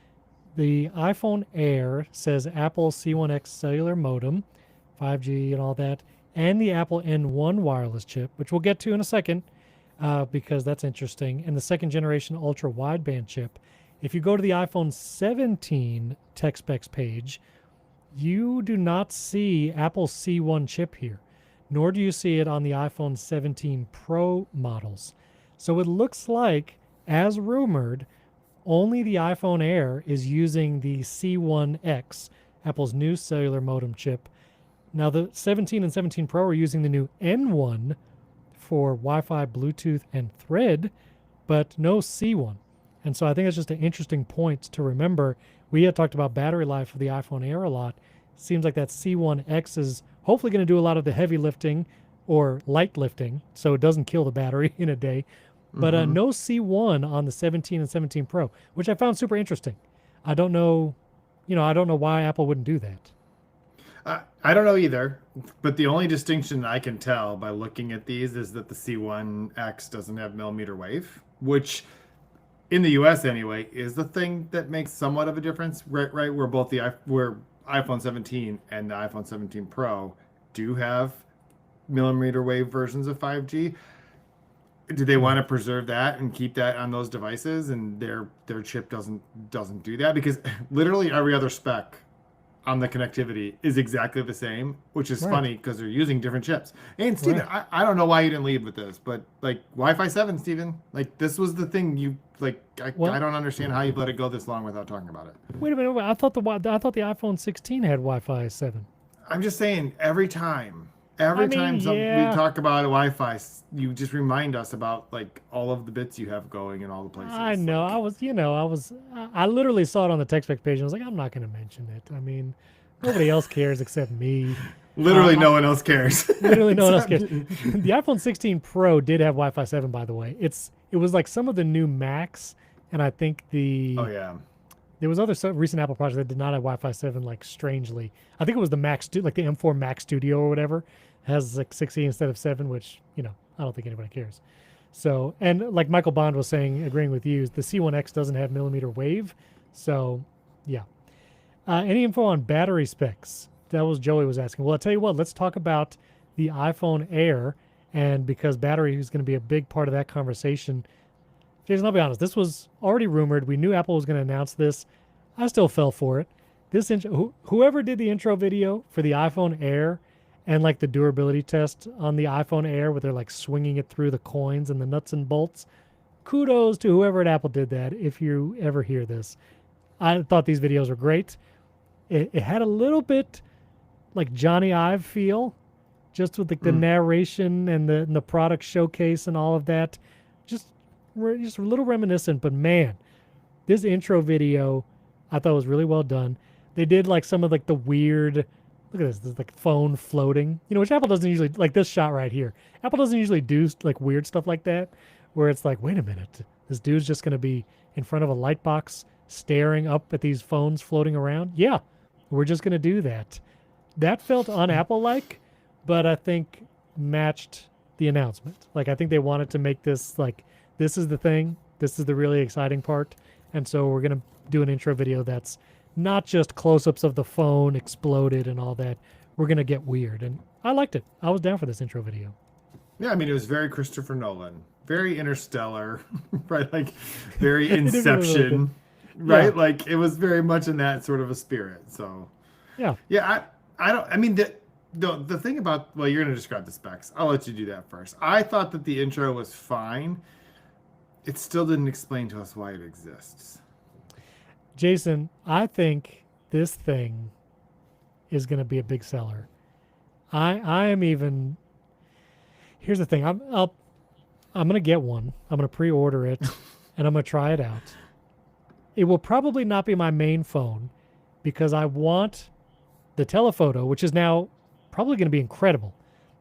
the iPhone Air says Apple C1X cellular modem, 5G and all that, and the Apple N1 wireless chip, which we'll get to in a second because that's interesting, and the second generation ultra wideband chip. If you go to the iPhone 17 tech specs page, you do not see Apple's C1 chip here, nor do you see it on the iPhone 17 Pro models. So it looks like, as rumored, only the iPhone Air is using the C1X, Apple's new cellular modem chip. Now, the 17 and 17 Pro are using the new N1 for Wi-Fi, Bluetooth, and Thread, but no C1. And so I think it's just an interesting point to remember. We had talked about battery life for the iPhone Air a lot. Seems like that C1X is hopefully going to do a lot of the heavy lifting or light lifting, so it doesn't kill the battery in a day. But no C1 on the 17 and 17 Pro, which I found super interesting. I don't know why Apple wouldn't do that. I don't know either, but the only distinction I can tell by looking at these is that the C1X doesn't have millimeter wave, which in the US anyway is the thing that makes somewhat of a difference, right? Where where iPhone 17 and the iPhone 17 Pro do have millimeter wave versions of 5G. Do they want to preserve that and keep that on those devices, and their chip doesn't do that? Because literally every other spec on the connectivity is exactly the same, which is funny because they're using different chips. And Steven, I don't know why you didn't lead with this, but like Wi-Fi 7, Steven, like this was the thing you like. I don't understand how you let it go this long without talking about it. Wait a minute, I thought the iPhone 16 had Wi-Fi 7. I'm just saying, every time we talk about Wi-Fi, you just remind us about like all of the bits you have going in all the places. I know. I literally saw it on the tech spec page and I was like, I'm not going to mention it. I mean, nobody else cares except me. Literally no one else cares. Literally no one else cares. The iPhone 16 Pro did have Wi-Fi 7, by the way. It was like some of the new Macs, and I think there was other recent Apple projects that did not have Wi-Fi 7, like strangely. I think it was the like the M4 Mac Studio or whatever has like 6E instead of 7, which, I don't think anybody cares. So, and like Michael Bond was saying, agreeing with you, the C1X doesn't have millimeter wave. So, yeah. Any info on battery specs? That was Joey was asking. Well, I'll tell you what, let's talk about the iPhone Air. And because battery is going to be a big part of that conversation, Jason, I'll be honest, this was already rumored. We knew Apple was going to announce this. I still fell for it. Whoever did the intro video for the iPhone Air and like the durability test on the iPhone Air where they're like swinging it through the coins and the nuts and bolts, kudos to whoever at Apple did that if you ever hear this. I thought these videos were great. It had a little bit like Johnny Ive feel, just with like the narration and the product showcase and all of that. Just a little reminiscent, but man, this intro video I thought was really well done. They did like some of like the weird, look at this like phone floating, which Apple doesn't usually, like this shot right here. Apple doesn't usually do like weird stuff like that, where it's like, wait a minute, this dude's just going to be in front of a light box staring up at these phones floating around. Yeah, We're just going to do that. That felt un-Apple-like, but I think matched the announcement. Like, I think they wanted to make this like, this is the thing. This is the really exciting part. And so we're going to do an intro video that's not just close-ups of the phone exploded and all that. We're going to get weird. And I liked it. I was down for this intro video. Yeah, I mean, it was very Christopher Nolan, very Interstellar, right? Like, very It is really good. Inception, right? Yeah. Like, it was very much in that sort of a spirit. So, Yeah. yeah, I don't. I mean, the thing about, well, you're going to describe the specs. I'll let you do that first. I thought that the intro was fine. It still didn't explain to us why it exists. Jason, I think this thing is going to be a big seller. I am even. Here's the thing. I'm going to get one. I'm going to pre-order it, and I'm going to try it out. It will probably not be my main phone because I want the telephoto, which is now probably going to be incredible.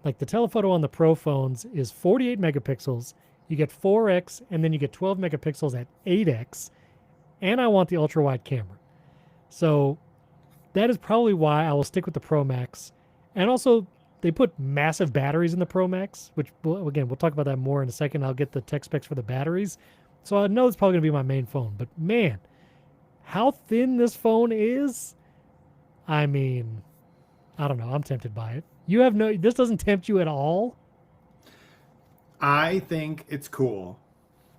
Like the telephoto on the Pro phones is 48 megapixels. You get 4x, and then you get 12 megapixels at 8x. And I want the ultra-wide camera. So that is probably why I will stick with the Pro Max. And also, they put massive batteries in the Pro Max, which, again, we'll talk about that more in a second. I'll get the tech specs for the batteries. So I know it's probably going to be my main phone. But, man, how thin this phone is, I mean, I don't know. I'm tempted by it. This doesn't tempt you at all? I think it's cool.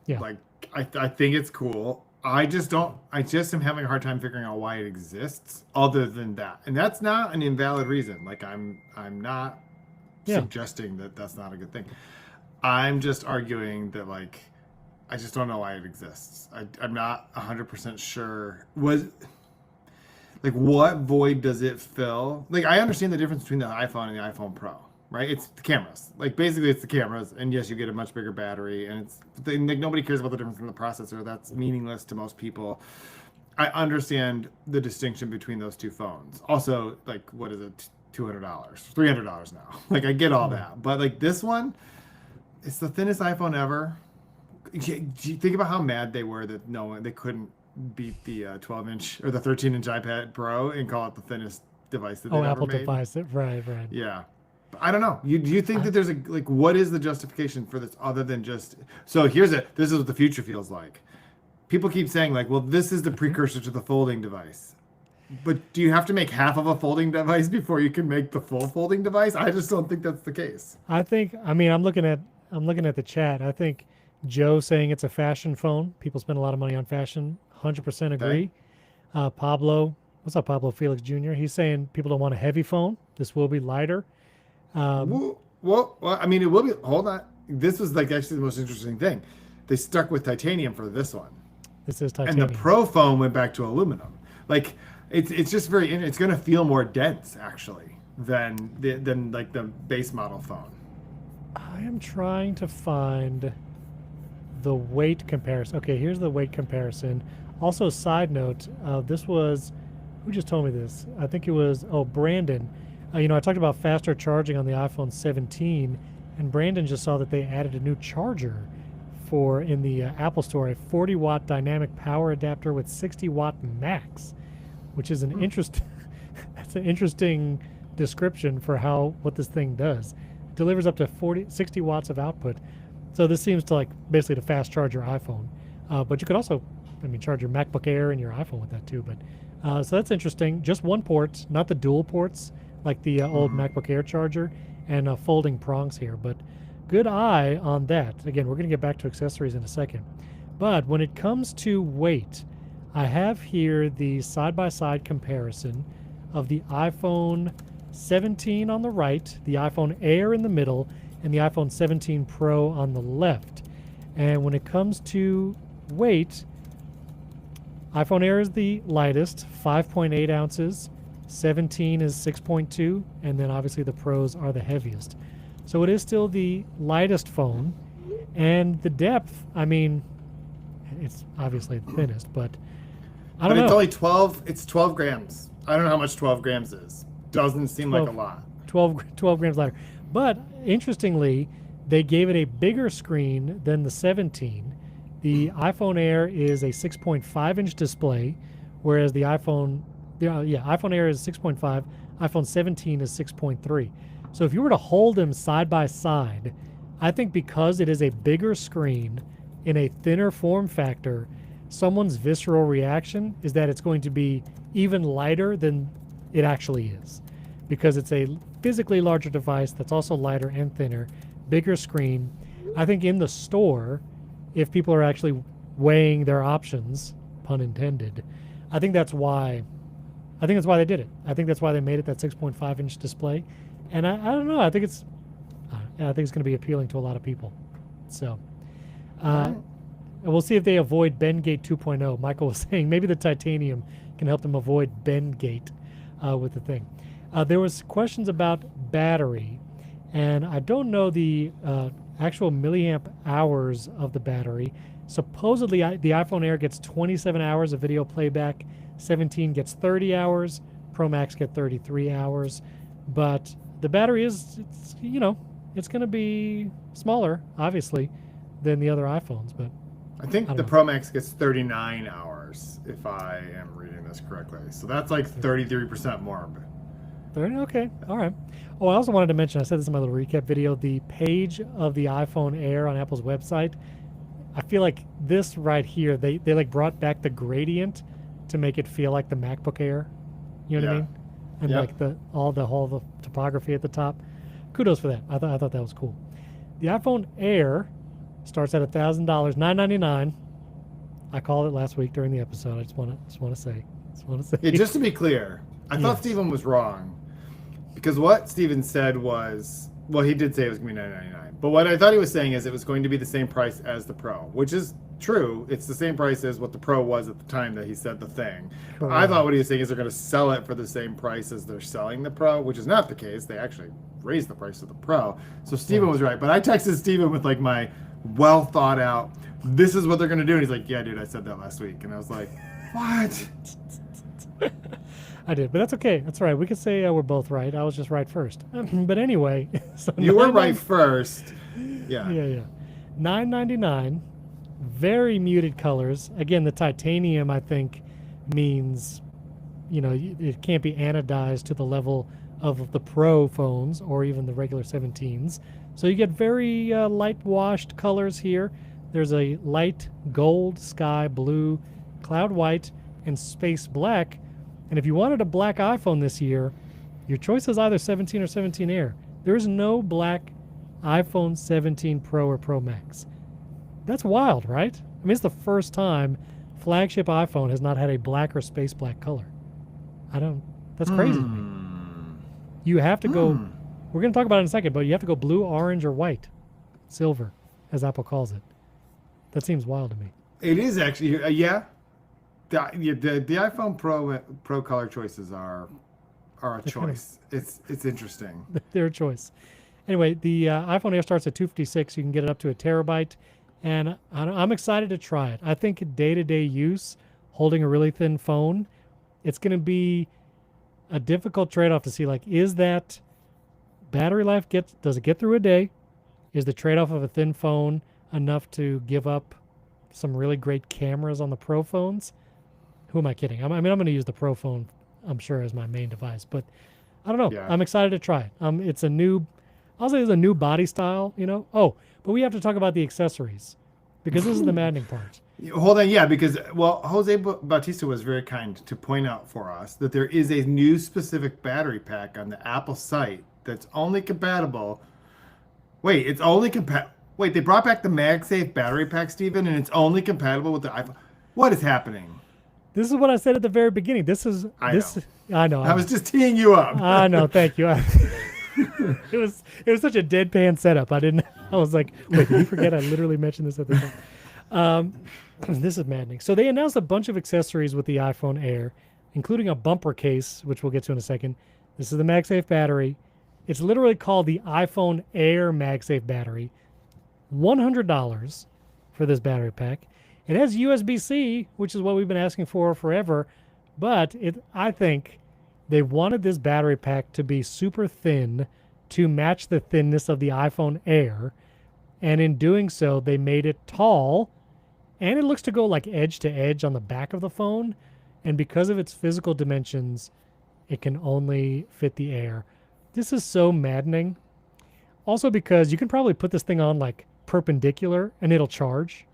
Yeah. Like, I think it's cool. I just am having a hard time figuring out why it exists other than that. And that's not an invalid reason. Like I'm not suggesting that that's not a good thing. I'm just arguing that like, I just don't know why it exists. I'm not 100% sure. What void does it fill? Like, I understand the difference between the iPhone and the iPhone Pro, right? It's the cameras. Like, basically, it's the cameras. And yes, you get a much bigger battery. And like, nobody cares about the difference in the processor. That's meaningless to most people. I understand the distinction between those two phones. Also, like, what is it? $200, $300 now. Like, I get all that. But, like, this one, it's the thinnest iPhone ever. Do you think about how mad they were that they couldn't beat the 12-inch or the 13-inch iPad Pro and call it the thinnest device that they've ever Apple made? device. Right. Yeah. I don't know. Do you think that there's what is the justification for this other than just, so this is what the future feels like. People keep saying like, well, this is the precursor to the folding device. But do you have to make half of a folding device before you can make the full folding device? I just don't think that's the case. I'm looking at the chat. I think Joe saying it's a fashion phone. People spend a lot of money on fashion. 100% agree. Pablo, what's up, Pablo Felix Jr.? He's saying people don't want a heavy phone. This will be lighter. Well, I mean, it will be. Hold on. This was like actually the most interesting thing. They stuck with titanium for this one. This is titanium. And the Pro phone went back to aluminum. Like, it's just very. It's going to feel more dense actually than like the base model phone. I am trying to find the weight comparison. Okay, here's the weight comparison. Also, side note, this was, who just told me this? I think it was, Brandon. I talked about faster charging on the iPhone 17, and Brandon just saw that they added a new charger in the Apple Store, a 40-watt dynamic power adapter with 60-watt max, which is that's an interesting description for what this thing does. It delivers up to 60 watts of output. So this seems to basically to fast charge your iPhone. But you could also, charge your MacBook Air and your iPhone with that too. But so that's interesting. Just one port, not the dual ports like the old MacBook Air charger, and folding prongs here. But good eye on that. Again, we're going to get back to accessories in a second. But when it comes to weight, I have here the side-by-side comparison of the iPhone 17 on the right, the iPhone Air in the middle, and the iPhone 17 Pro on the left. And when it comes to weight, iPhone Air is the lightest, 5.8 ounces. 17 is 6.2, and then obviously the Pros are the heaviest. So it is still the lightest phone, and the depth, it's obviously the thinnest, but I don't know. It's only 12, it's 12 grams. I don't know how much 12 grams is. Doesn't seem like a lot. 12 grams lighter. But interestingly, they gave it a bigger screen than the 17. The iPhone Air is a 6.5-inch display, whereas the iPhone Yeah, iPhone Air is 6.5. iPhone 17 is 6.3. So if you were to hold them side by side, I think because it is a bigger screen in a thinner form factor, someone's visceral reaction is that it's going to be even lighter than it actually is, because it's a physically larger device that's also lighter and thinner, bigger screen. I think in the store, if people are actually weighing their options, pun intended, I think that's why they did it. I think that's why they made it that 6.5 inch display. And I don't know. I think it's going to be appealing to a lot of people. So, and we'll see if they avoid Bendgate 2.0. Michael was saying maybe the titanium can help them avoid Bendgate with the thing. There was questions about battery, and I don't know the actual milliamp hours of the battery. Supposedly, the iPhone Air gets 27 hours of video playback. 17 gets 30 hours. Pro Max get 33 hours. But the battery it's going to be smaller, obviously, than the other iPhones. But I think the Pro Max gets 39 hours, if I am reading this correctly. So that's like 33% more. 30? Okay. All right. Oh, I also wanted to mention, I said this in my little recap video, the page of the iPhone Air on Apple's website. I feel like this right here, they like brought back the gradient to make it feel like the MacBook Air. You know what I mean? And like all the topography at the top. Kudos for that. I thought that was cool. The iPhone Air starts at $1,000, $999. I called it last week during the episode. I just want to say. Yeah, just to be clear, I thought Steven was wrong, because what Steven said was, well, he did say it was going to be $999. But what I thought he was saying is it was going to be the same price as the Pro, which is true. It's the same price as what the Pro was at the time that he said the thing. Correct. I thought what he was saying is they're going to sell it for the same price as they're selling the Pro, which is not the case. They actually raised the price of the Pro. So Steven was right. But I texted Steven with like my well thought out, this is what they're going to do. And he's like, yeah, dude, I said that last week. And I was like, what? I did, but that's okay. That's all right. We could say we're both right. I was just right first. But anyway. So you were right first. Yeah. Yeah. $999. Very muted colors. Again, the titanium, I think, means, it can't be anodized to the level of the Pro phones or even the regular 17s. So you get very light washed colors here. There's a light gold, sky blue, cloud white, and space black. And if you wanted a black iPhone this year, your choice is either 17 or 17 Air. There is no black iPhone 17 Pro or Pro Max. That's wild, right? I mean, it's the first time flagship iPhone has not had a black or space black color. That's crazy to me. You have to go, we're going to talk about it in a second, but you have to go blue, orange, or white. Silver, as Apple calls it. That seems wild to me. It is actually, yeah. The iPhone Pro color choices are a choice. It's interesting. They're a choice. Anyway, the iPhone Air starts at $256. You can get it up to 1 terabyte, and I'm excited to try it. I think day-to-day use, holding a really thin phone, it's going to be a difficult trade-off to see, like, is that battery life does it get through a day? Is the trade-off of a thin phone enough to give up some really great cameras on the Pro phones? Who am I kidding? I'm going to use the Pro phone, I'm sure, as my main device. But I don't know. Yeah. I'm excited to try it. It's a new body style, Oh, but we have to talk about the accessories, because this is the maddening part. Hold on, yeah, because, Jose Bautista was very kind to point out for us that there is a new specific battery pack on the Apple site that's only compatible. Wait, they brought back the MagSafe battery pack, Steven, and it's only compatible with the iPhone. What is happening? This is what I said at the very beginning. I know. I was just teeing you up. I know. Thank you. It was such a deadpan setup. I was like, wait, did you forget? I literally mentioned this at the time. This is maddening. So they announced a bunch of accessories with the iPhone Air, including a bumper case, which we'll get to in a second. This is the MagSafe battery. It's literally called the iPhone Air MagSafe battery. $100 for this battery pack. It has USB-C, which is what we've been asking for forever, but I think they wanted this battery pack to be super thin to match the thinness of the iPhone Air, and in doing so, they made it tall, and it looks to go like edge to edge on the back of the phone, and because of its physical dimensions, it can only fit the Air. This is so maddening. Also because you can probably put this thing on like perpendicular and it'll charge.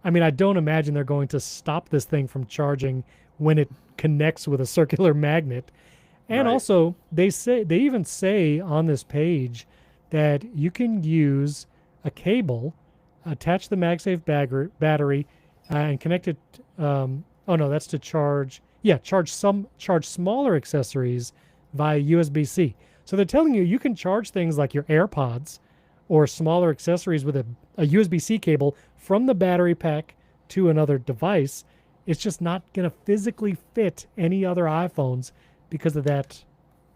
I mean, I don't imagine they're going to stop this thing from charging when it connects with a circular magnet. And Right. also, they even say on this page that you can use a cable, attach the MagSafe battery, and connect it. Oh no, that's to charge. Yeah, charge smaller accessories via USB-C. So they're telling you can charge things like your AirPods or smaller accessories with a USB-C cable from the battery pack to another device. It's just not going to physically fit any other iPhones because of that,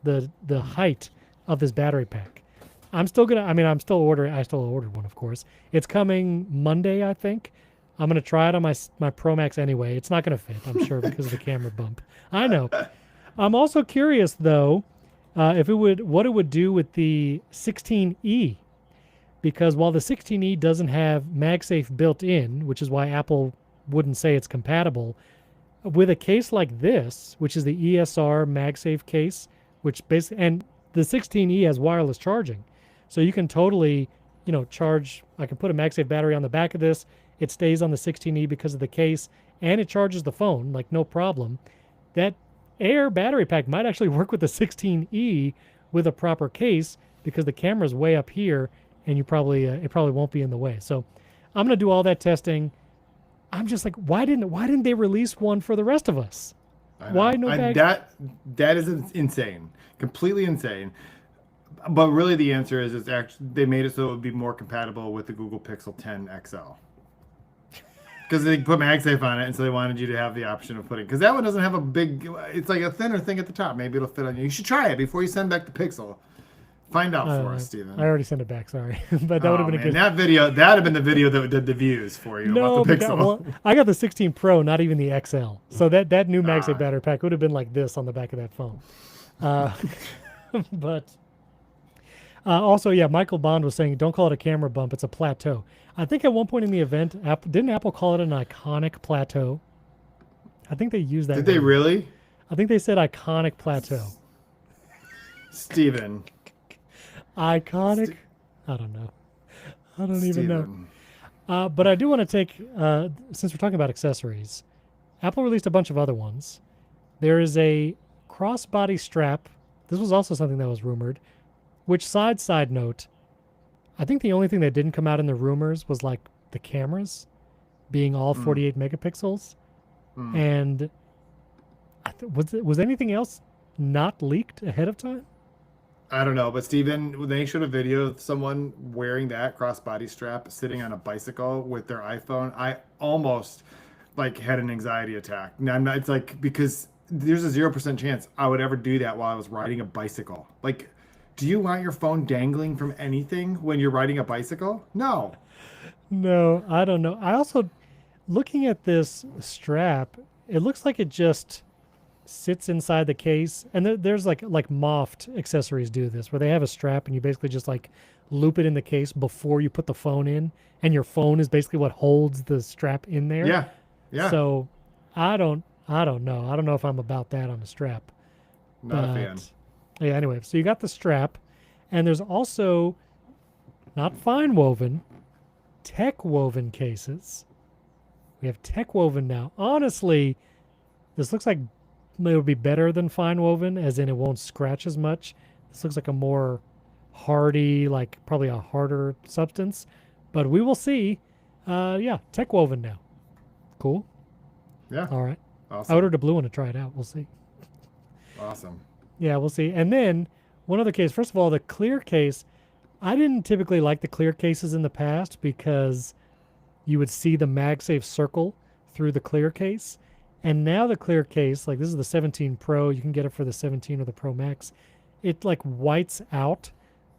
the height of this battery pack. I'm still gonna. I mean, I'm still ordering. I still ordered one, of course. It's coming Monday, I think. I'm gonna try it on my Pro Max anyway. It's not gonna fit, I'm sure, because of the camera bump. I know. I'm also curious though, if what it would do with the 16e, because while the 16e doesn't have MagSafe built in, which is why Apple wouldn't say it's compatible, with a case like this, which is the ESR MagSafe case, which basically, and the 16e has wireless charging, so you can totally, charge. I can put a MagSafe battery on the back of this. It stays on the 16e because of the case, and it charges the phone like no problem. That Air battery pack might actually work with the 16e with a proper case because the camera's way up here, and it probably won't be in the way. So I'm gonna do all that testing. I'm just like, why didn't they release one for the rest of us? I know. Why no bag? That is insane, completely insane. But really, the answer is it's actually they made it so it would be more compatible with the Google Pixel 10 XL. Because they put MagSafe on it, and so they wanted you to have the option of putting. Because that one doesn't have a big. It's like a thinner thing at the top. Maybe it'll fit on you. You should try it before you send back the Pixel. Find out for us, Steven. I already sent it back. Sorry, but that would have been a good. That would have been the video that did the views for you. No, about the Pixel. I got the 16 Pro, not even the XL. So that new MagSafe battery pack would have been like this on the back of that phone. But also, yeah, Michael Bond was saying, don't call it a camera bump. It's a plateau. I think at one point in the event, didn't Apple call it an iconic plateau? I think they used that. Did they really? I think they said iconic plateau. Steven. Iconic? I don't know. I don't even know. But I do want to take, since we're talking about accessories, Apple released a bunch of other ones. There is a crossbody strap. This was also something that was rumored. Which, side note, I think the only thing that didn't come out in the rumors was like the cameras being all 48 megapixels. And was anything else not leaked ahead of time? I don't know, but Steven, they showed a video of someone wearing that crossbody strap sitting on a bicycle with their iPhone. I almost had an anxiety attack. Now, it's like, because there's a 0% chance I would ever do that while I was riding a bicycle. Like, do you want your phone dangling from anything when you're riding a bicycle? No. No, I don't know. I also, looking at this strap, it looks like it just sits inside the case, and there's like Moft accessories do this, where they have a strap and you basically just like loop it in the case before you put the phone in, and your phone is basically what holds the strap in there. Yeah. So I don't know. I don't know if I'm about that on the strap. Not a fan. Yeah. Anyway, so you got the strap, and there's also not fine woven, tech woven cases. We have tech woven now. Honestly, this looks like it would be better than fine woven, as in it won't scratch as much. This looks like a more hardy, like probably a harder substance, but we will see. Yeah, tech woven now. Cool. Yeah. All right. Awesome. I ordered a blue one to try it out. We'll see. Awesome. Yeah, we'll see. And then one other case. First of all, the clear case. I didn't typically like the clear cases in the past because you would see the MagSafe circle through the clear case. And now the clear case, like this is the 17 Pro, you can get it for the 17 or the Pro Max. It like whites out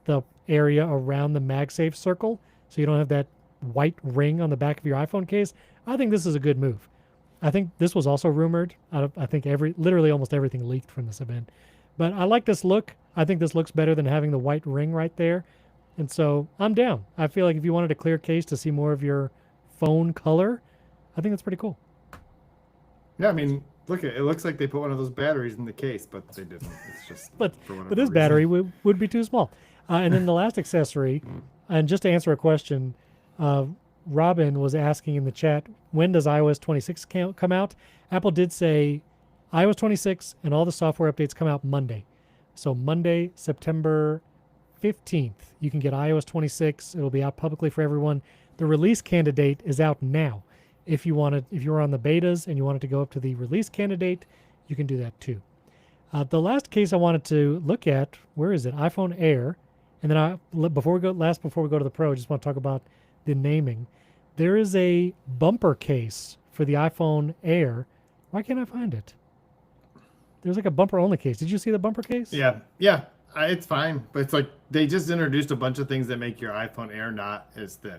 the area around the MagSafe circle, so you don't have that white ring on the back of your iPhone case. I think this is a good move. I think this was also rumored. I think literally almost everything leaked from this event. But I like this look. I think this looks better than having the white ring right there. And so I'm down. I feel like if you wanted a clear case to see more of your phone color, I think that's pretty cool. Yeah, I mean, Look, it looks like they put one of those batteries in the case, but they didn't. It's just but for whatever but this reason. battery would be too small. And then the last accessory, and just to answer a question, Robin was asking in the chat, when does iOS 26 come out? Apple did say iOS 26 and all the software updates come out Monday. So Monday, September 15th, you can get iOS 26. It'll be out publicly for everyone. The release candidate is out now. If you were on the betas and you wanted to go up to the release candidate, you can do that too. The last case I wanted to look at, where is it? iPhone Air. And then before we go to the Pro, I just want to talk about the naming. There is a bumper case for the iPhone Air. Why can't I find it? There's like a bumper only case. Did you see the bumper case? Yeah, it's fine, but it's like they just introduced a bunch of things that make your iPhone Air not as thin.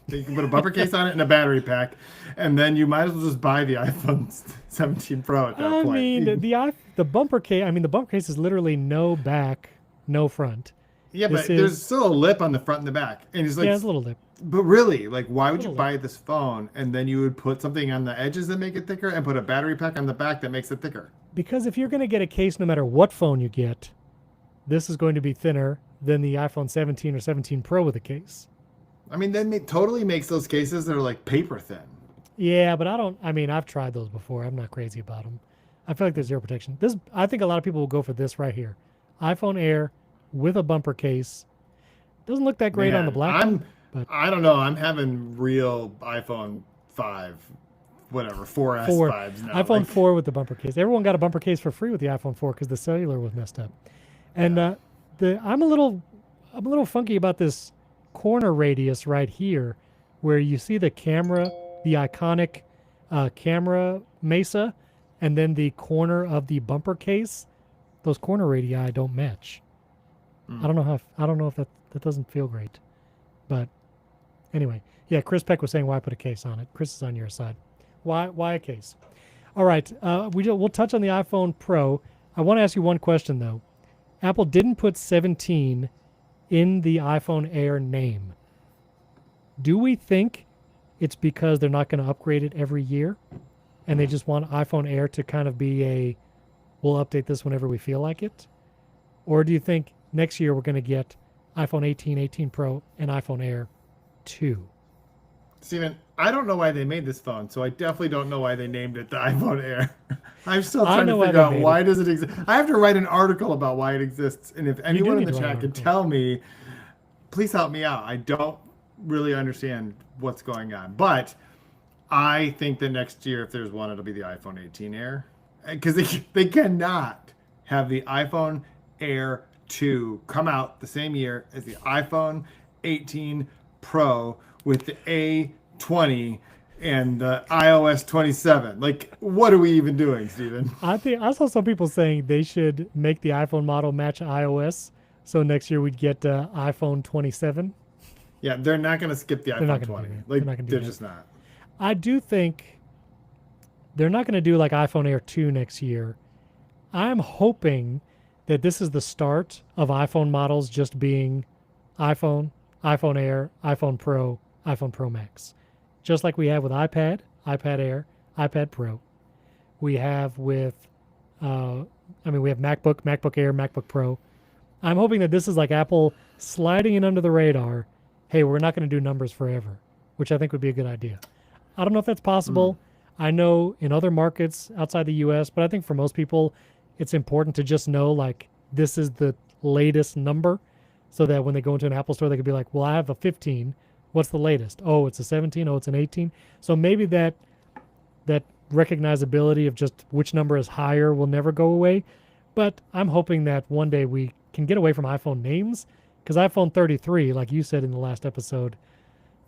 You can put a bumper case on it and a battery pack, and then you might as well just buy the iPhone 17 Pro at that point. I mean, the bumper case. I mean, the bumper case is literally no back, no front. Yeah, but there's still a lip on the front and the back, and it's like, yeah, it's a little lip. But really, like, why would you buy this phone and then you would put something on the edges that make it thicker and put a battery pack on the back that makes it thicker? Because if you're going to get a case, no matter what phone you get, this is going to be thinner than the iPhone 17 or 17 Pro with a case. I mean, then it totally makes those cases that are like paper thin. Yeah, but I've tried those before. I'm not crazy about them. I feel like there's zero protection. I think a lot of people will go for this right here. iPhone Air with a bumper case. Doesn't look that great on the black one. But I don't know. I'm having real iPhone 5, whatever, 4S 5s now. iPhone 4 with the bumper case. Everyone got a bumper case for free with the iPhone 4 because the cellular was messed up. And I'm a little funky about this corner radius right here, where you see the camera, the iconic camera mesa, and then the corner of the bumper case. Those corner radii don't match. I don't know if that doesn't feel great, but. Anyway, yeah, Chris Peck was saying, why put a case on it? Chris is on your side. Why a case? All right, we'll touch on the iPhone Pro. I want to ask you one question, though. Apple didn't put 17 in the iPhone Air name. Do we think it's because they're not going to upgrade it every year, and they just want iPhone Air to kind of be we'll update this whenever we feel like it? Or do you think next year we're going to get iPhone 18, 18 Pro, and iPhone Air 2? Steven, I don't know why they made this phone, so I definitely don't know why they named it the iPhone Air. I'm still trying to figure out why does it exist. I have to write an article about why it exists, and if anyone in the chat can tell me, please help me out. I don't really understand what's going on, but I think that next year, if there's one, it'll be the iPhone 18 Air, because they cannot have the iPhone Air 2 come out the same year as the iPhone 18 Pro with the A20 and the iOS 27. Like, what are we even doing, Steven? I saw some people saying they should make the iPhone model match iOS, so next year we'd get iPhone 27. Yeah, they're not going to skip the iPhone 20. Like, they're just not. I do think they're not going to do like iPhone Air 2 next year. I'm hoping that this is the start of iPhone models just being iPhone, iPhone Air, iPhone Pro, iPhone Pro Max. Just like we have with iPad, iPad Air, iPad Pro. We have with, we have MacBook, MacBook Air, MacBook Pro. I'm hoping that this is like Apple sliding in under the radar. Hey, we're not going to do numbers forever, which I think would be a good idea. I don't know if that's possible. I know in other markets outside the U.S., but I think for most people, it's important to just know, like, this is the latest number, so that when they go into an Apple store, they could be like, well, I have a 15. What's the latest? Oh, it's a 17. Oh, it's an 18. So maybe that recognizability of just which number is higher will never go away. But I'm hoping that one day we can get away from iPhone names, because iPhone 33, like you said in the last episode,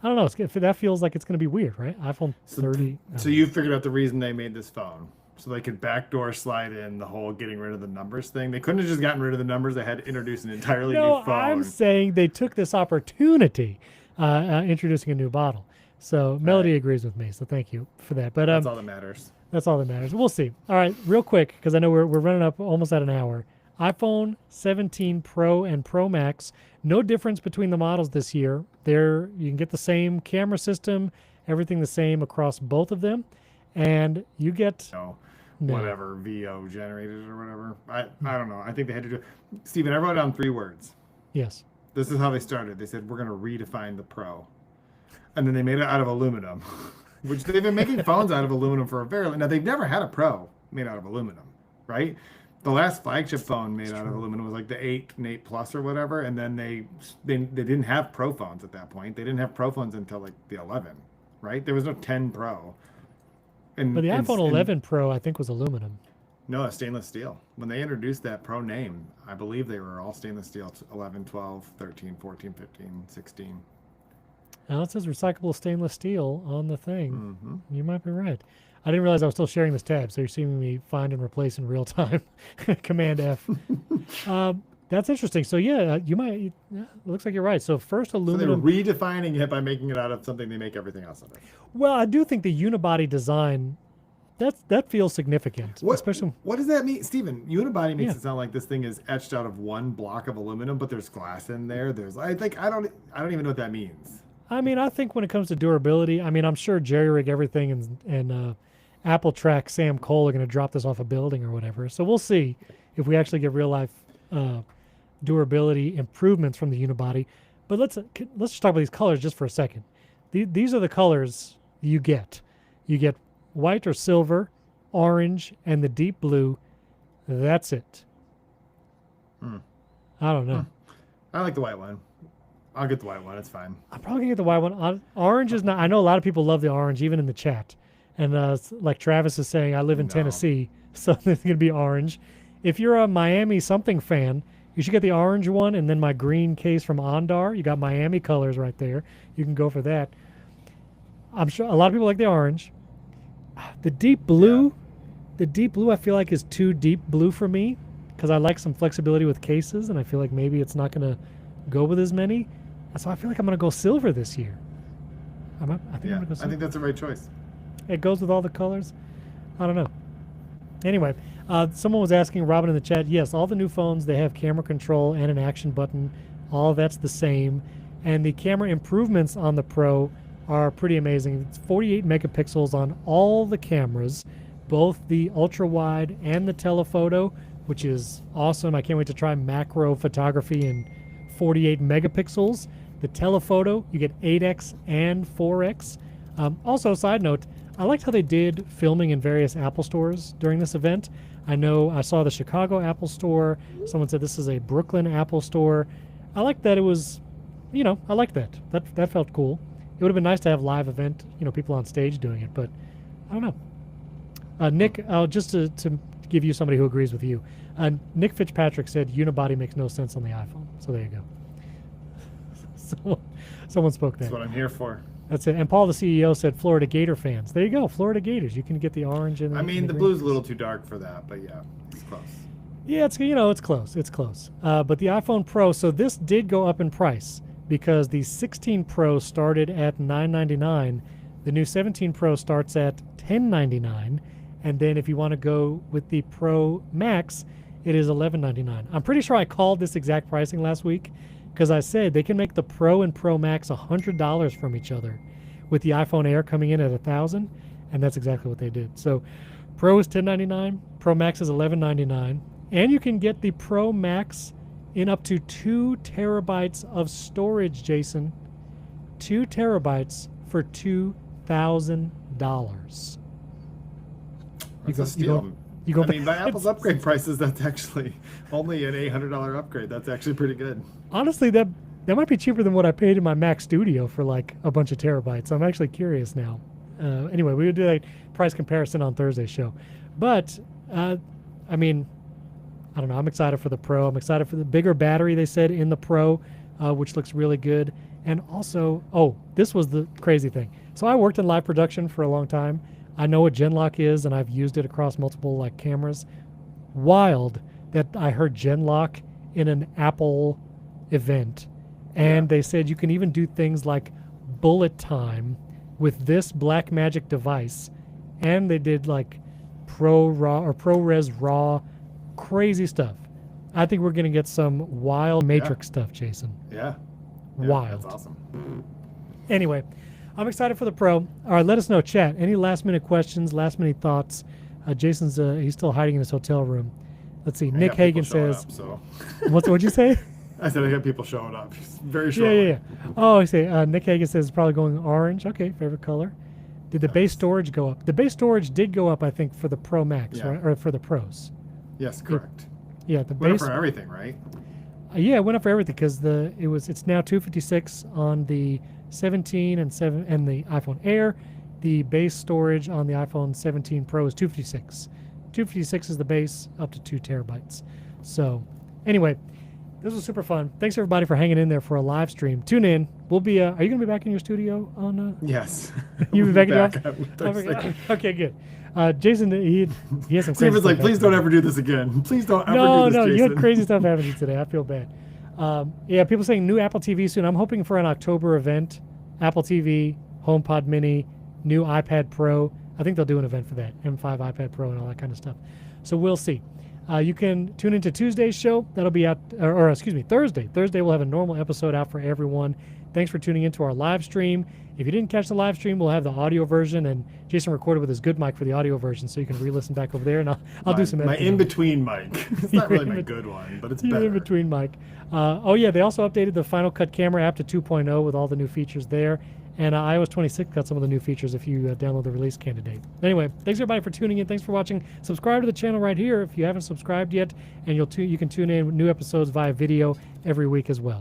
I don't know, that feels like it's going to be weird, right? iPhone 30. So you figured out the reason they made this phone. So they could backdoor slide in the whole getting rid of the numbers thing. They couldn't have just gotten rid of the numbers. They had to introduce an entirely new phone. I'm saying they took this opportunity introducing a new model. So Melody agrees with me, so thank you for that. But that's all that matters. That's all that matters. We'll see. All right, real quick, because I know we're running up almost at an hour. iPhone 17 Pro and Pro Max, no difference between the models this year. You can get the same camera system, everything the same across both of them. And you get No. whatever VO generated or whatever. I don't know. I think they had to do. Steven, I wrote down 3 words. Yes. This is how they started. They said we're going to redefine the Pro, and then they made it out of aluminum, which they've been making phones out of aluminum for a very long. Now they've never had a Pro made out of aluminum, right? The last flagship phone made out of aluminum was like the 8 and 8 Plus or whatever, and then they didn't have Pro phones at that point. They didn't have Pro phones until like the 11, right? There was no 10 Pro. But the iPhone 11 Pro, I think, was aluminum. No, stainless steel. When they introduced that Pro name, I believe they were all stainless steel. 11, 12, 13, 14, 15, 16. Now it says recyclable stainless steel on the thing. Mm-hmm. You might be right. I didn't realize I was still sharing this tab, so you're seeing me find and replace in real time. Command F. That's interesting. So yeah, you might. Yeah, it looks like you're right. So first So aluminum. they're redefining it by making it out of something they make everything else out of. Well, I do think the unibody design. That feels significant, especially. What does that mean, Steven? Unibody makes Yeah. it sound like this thing is etched out of one block of aluminum, but there's glass in there. There's I don't even know what that means. I mean, I think when it comes to durability, I mean, I'm sure jerry rig everything and Apple Track Sam Cole are going to drop this off a building or whatever. So we'll see if we actually get real life durability improvements from the unibody. But let's just talk about these colors just for a second. These are the colors you get. You get white or silver, orange, and the deep blue. That's it. Hmm. I don't know. I like the white one. I'll get the white one. It's fine. I'm probably gonna get the white one. Orange is not. I know a lot of people love the orange, even in the chat. And like Travis is saying, I live in No. Tennessee, so it's gonna be orange. If you're a Miami something fan, you should get the orange one, and then my green case from Ondar. You got Miami colors right there. You can go for that. I'm sure a lot of people like the orange. The deep blue, I feel like is too deep blue for me because I like some flexibility with cases, and I feel like maybe it's not gonna go with as many. So I feel like I'm gonna go silver this year. I'm gonna go silver. I think that's the right choice. It goes with all the colors. I don't know. Anyway, someone was asking Robin in the chat. Yes, all the new phones they have camera control and an action button. All of that's the same, and the camera improvements on the Pro are pretty amazing. It's 48 megapixels on all the cameras, both the ultra wide and the telephoto, which is awesome. I can't wait to try macro photography in 48 megapixels. The telephoto, you get 8x and 4x. Also, side note, I liked how they did filming in various Apple stores during this event. I know I saw the Chicago Apple store. Someone said this is a Brooklyn Apple store. I like that it was, I like that. That felt cool. It would have been nice to have live event, people on stage doing it, but I don't know. Nick, just to give you somebody who agrees with you, Nick Fitzpatrick said unibody makes no sense on the iPhone. So there you go. So, someone spoke that. That's what I'm here for. That's it. And Paul, the CEO, said Florida Gator fans. There you go, Florida Gators. You can get the orange and I mean, the green. blue's a little too dark for that, but yeah, it's close. Yeah, it's close. It's close. But the iPhone Pro, so this did go up in price because the 16 Pro started at $999. The new 17 Pro starts at $1099, and then if you want to go with the Pro Max, it is $1199. I'm pretty sure I called this exact pricing last week because I said they can make the Pro and Pro Max $100 from each other, with the iPhone Air coming in at $1,000, and that's exactly what they did. So Pro is $1099, Pro Max is $1199, and you can get the Pro Max in up to 2 terabytes of storage, Jason. 2 terabytes for $2,000. That's a steal. You go I mean, by Apple's upgrade prices, that's actually only an $800 upgrade. That's actually pretty good. Honestly, that might be cheaper than what I paid in my Mac Studio for like a bunch of terabytes. I'm actually curious now. Anyway, we would do a price comparison on Thursday's show. But, I mean, I don't know. I'm excited for the Pro. I'm excited for the bigger battery, they said, in the Pro, which looks really good. And also, this was the crazy thing. So I worked in live production for a long time. I know what Genlock is, and I've used it across multiple cameras. Wild that I heard Genlock in an Apple event, and they said you can even do things like bullet time with this Blackmagic device, and they did like ProRes RAW, crazy stuff. I think we're gonna get some wild Matrix stuff, Jason. Yeah. Wild. That's awesome. Anyway, I'm excited for the Pro. All right, let us know, chat. Any last minute questions, last minute thoughts Jason's he's still hiding in his hotel room. Let's see. I Nick got people Hagen showing says, up, so what'd you say? I said I got people showing up very Yeah, shortly. yeah, yeah. Oh, I see. Nick Hagen says it's probably going orange. Okay, favorite color. Did the base storage go up? The base storage did go up, I think, for the Pro Max, Yeah. right? Or for the Pros. Yes, correct. Yeah, the Went up base. for everything, right? Yeah, it went up for everything because it's now 256 on the 17 and the iPhone Air. The base storage on the iPhone 17 Pro is 256. 256 is the base, up to 2 terabytes. So, anyway, this was super fun. Thanks everybody for hanging in there for a live stream. Tune in. We'll be. Are you gonna be back in your studio on? Yes. You'll be back in your office? on Oh, Thursday. okay, good. Jason, he has some. crazy Steven's like, stuff please don't happening. ever do this again. Please don't ever No, do this, no, Jason. you had crazy stuff happening today. I feel bad. Yeah, people saying new Apple TV soon. I'm hoping for an October event. Apple TV, HomePod Mini, new iPad Pro. I think they'll do an event for that. M5 iPad Pro and all that kind of stuff. So we'll see. You can tune into Tuesday's show. That'll be out, or excuse me, Thursday. Thursday we'll have a normal episode out for everyone. Thanks for tuning into our live stream. If you didn't catch the live stream, we'll have the audio version, and Jason recorded with his good mic for the audio version, so you can re-listen back over there, and I'll do some My editing. in-between mic. It's not really Your my in- good one, but it's Your better. in-between mic. Oh yeah, they also updated the Final Cut camera app to 2.0 with all the new features there. And iOS 26 got some of the new features if you download the release candidate. Anyway, thanks everybody for tuning in. Thanks for watching. Subscribe to the channel right here if you haven't subscribed yet, and you can tune in with new episodes via video every week as well.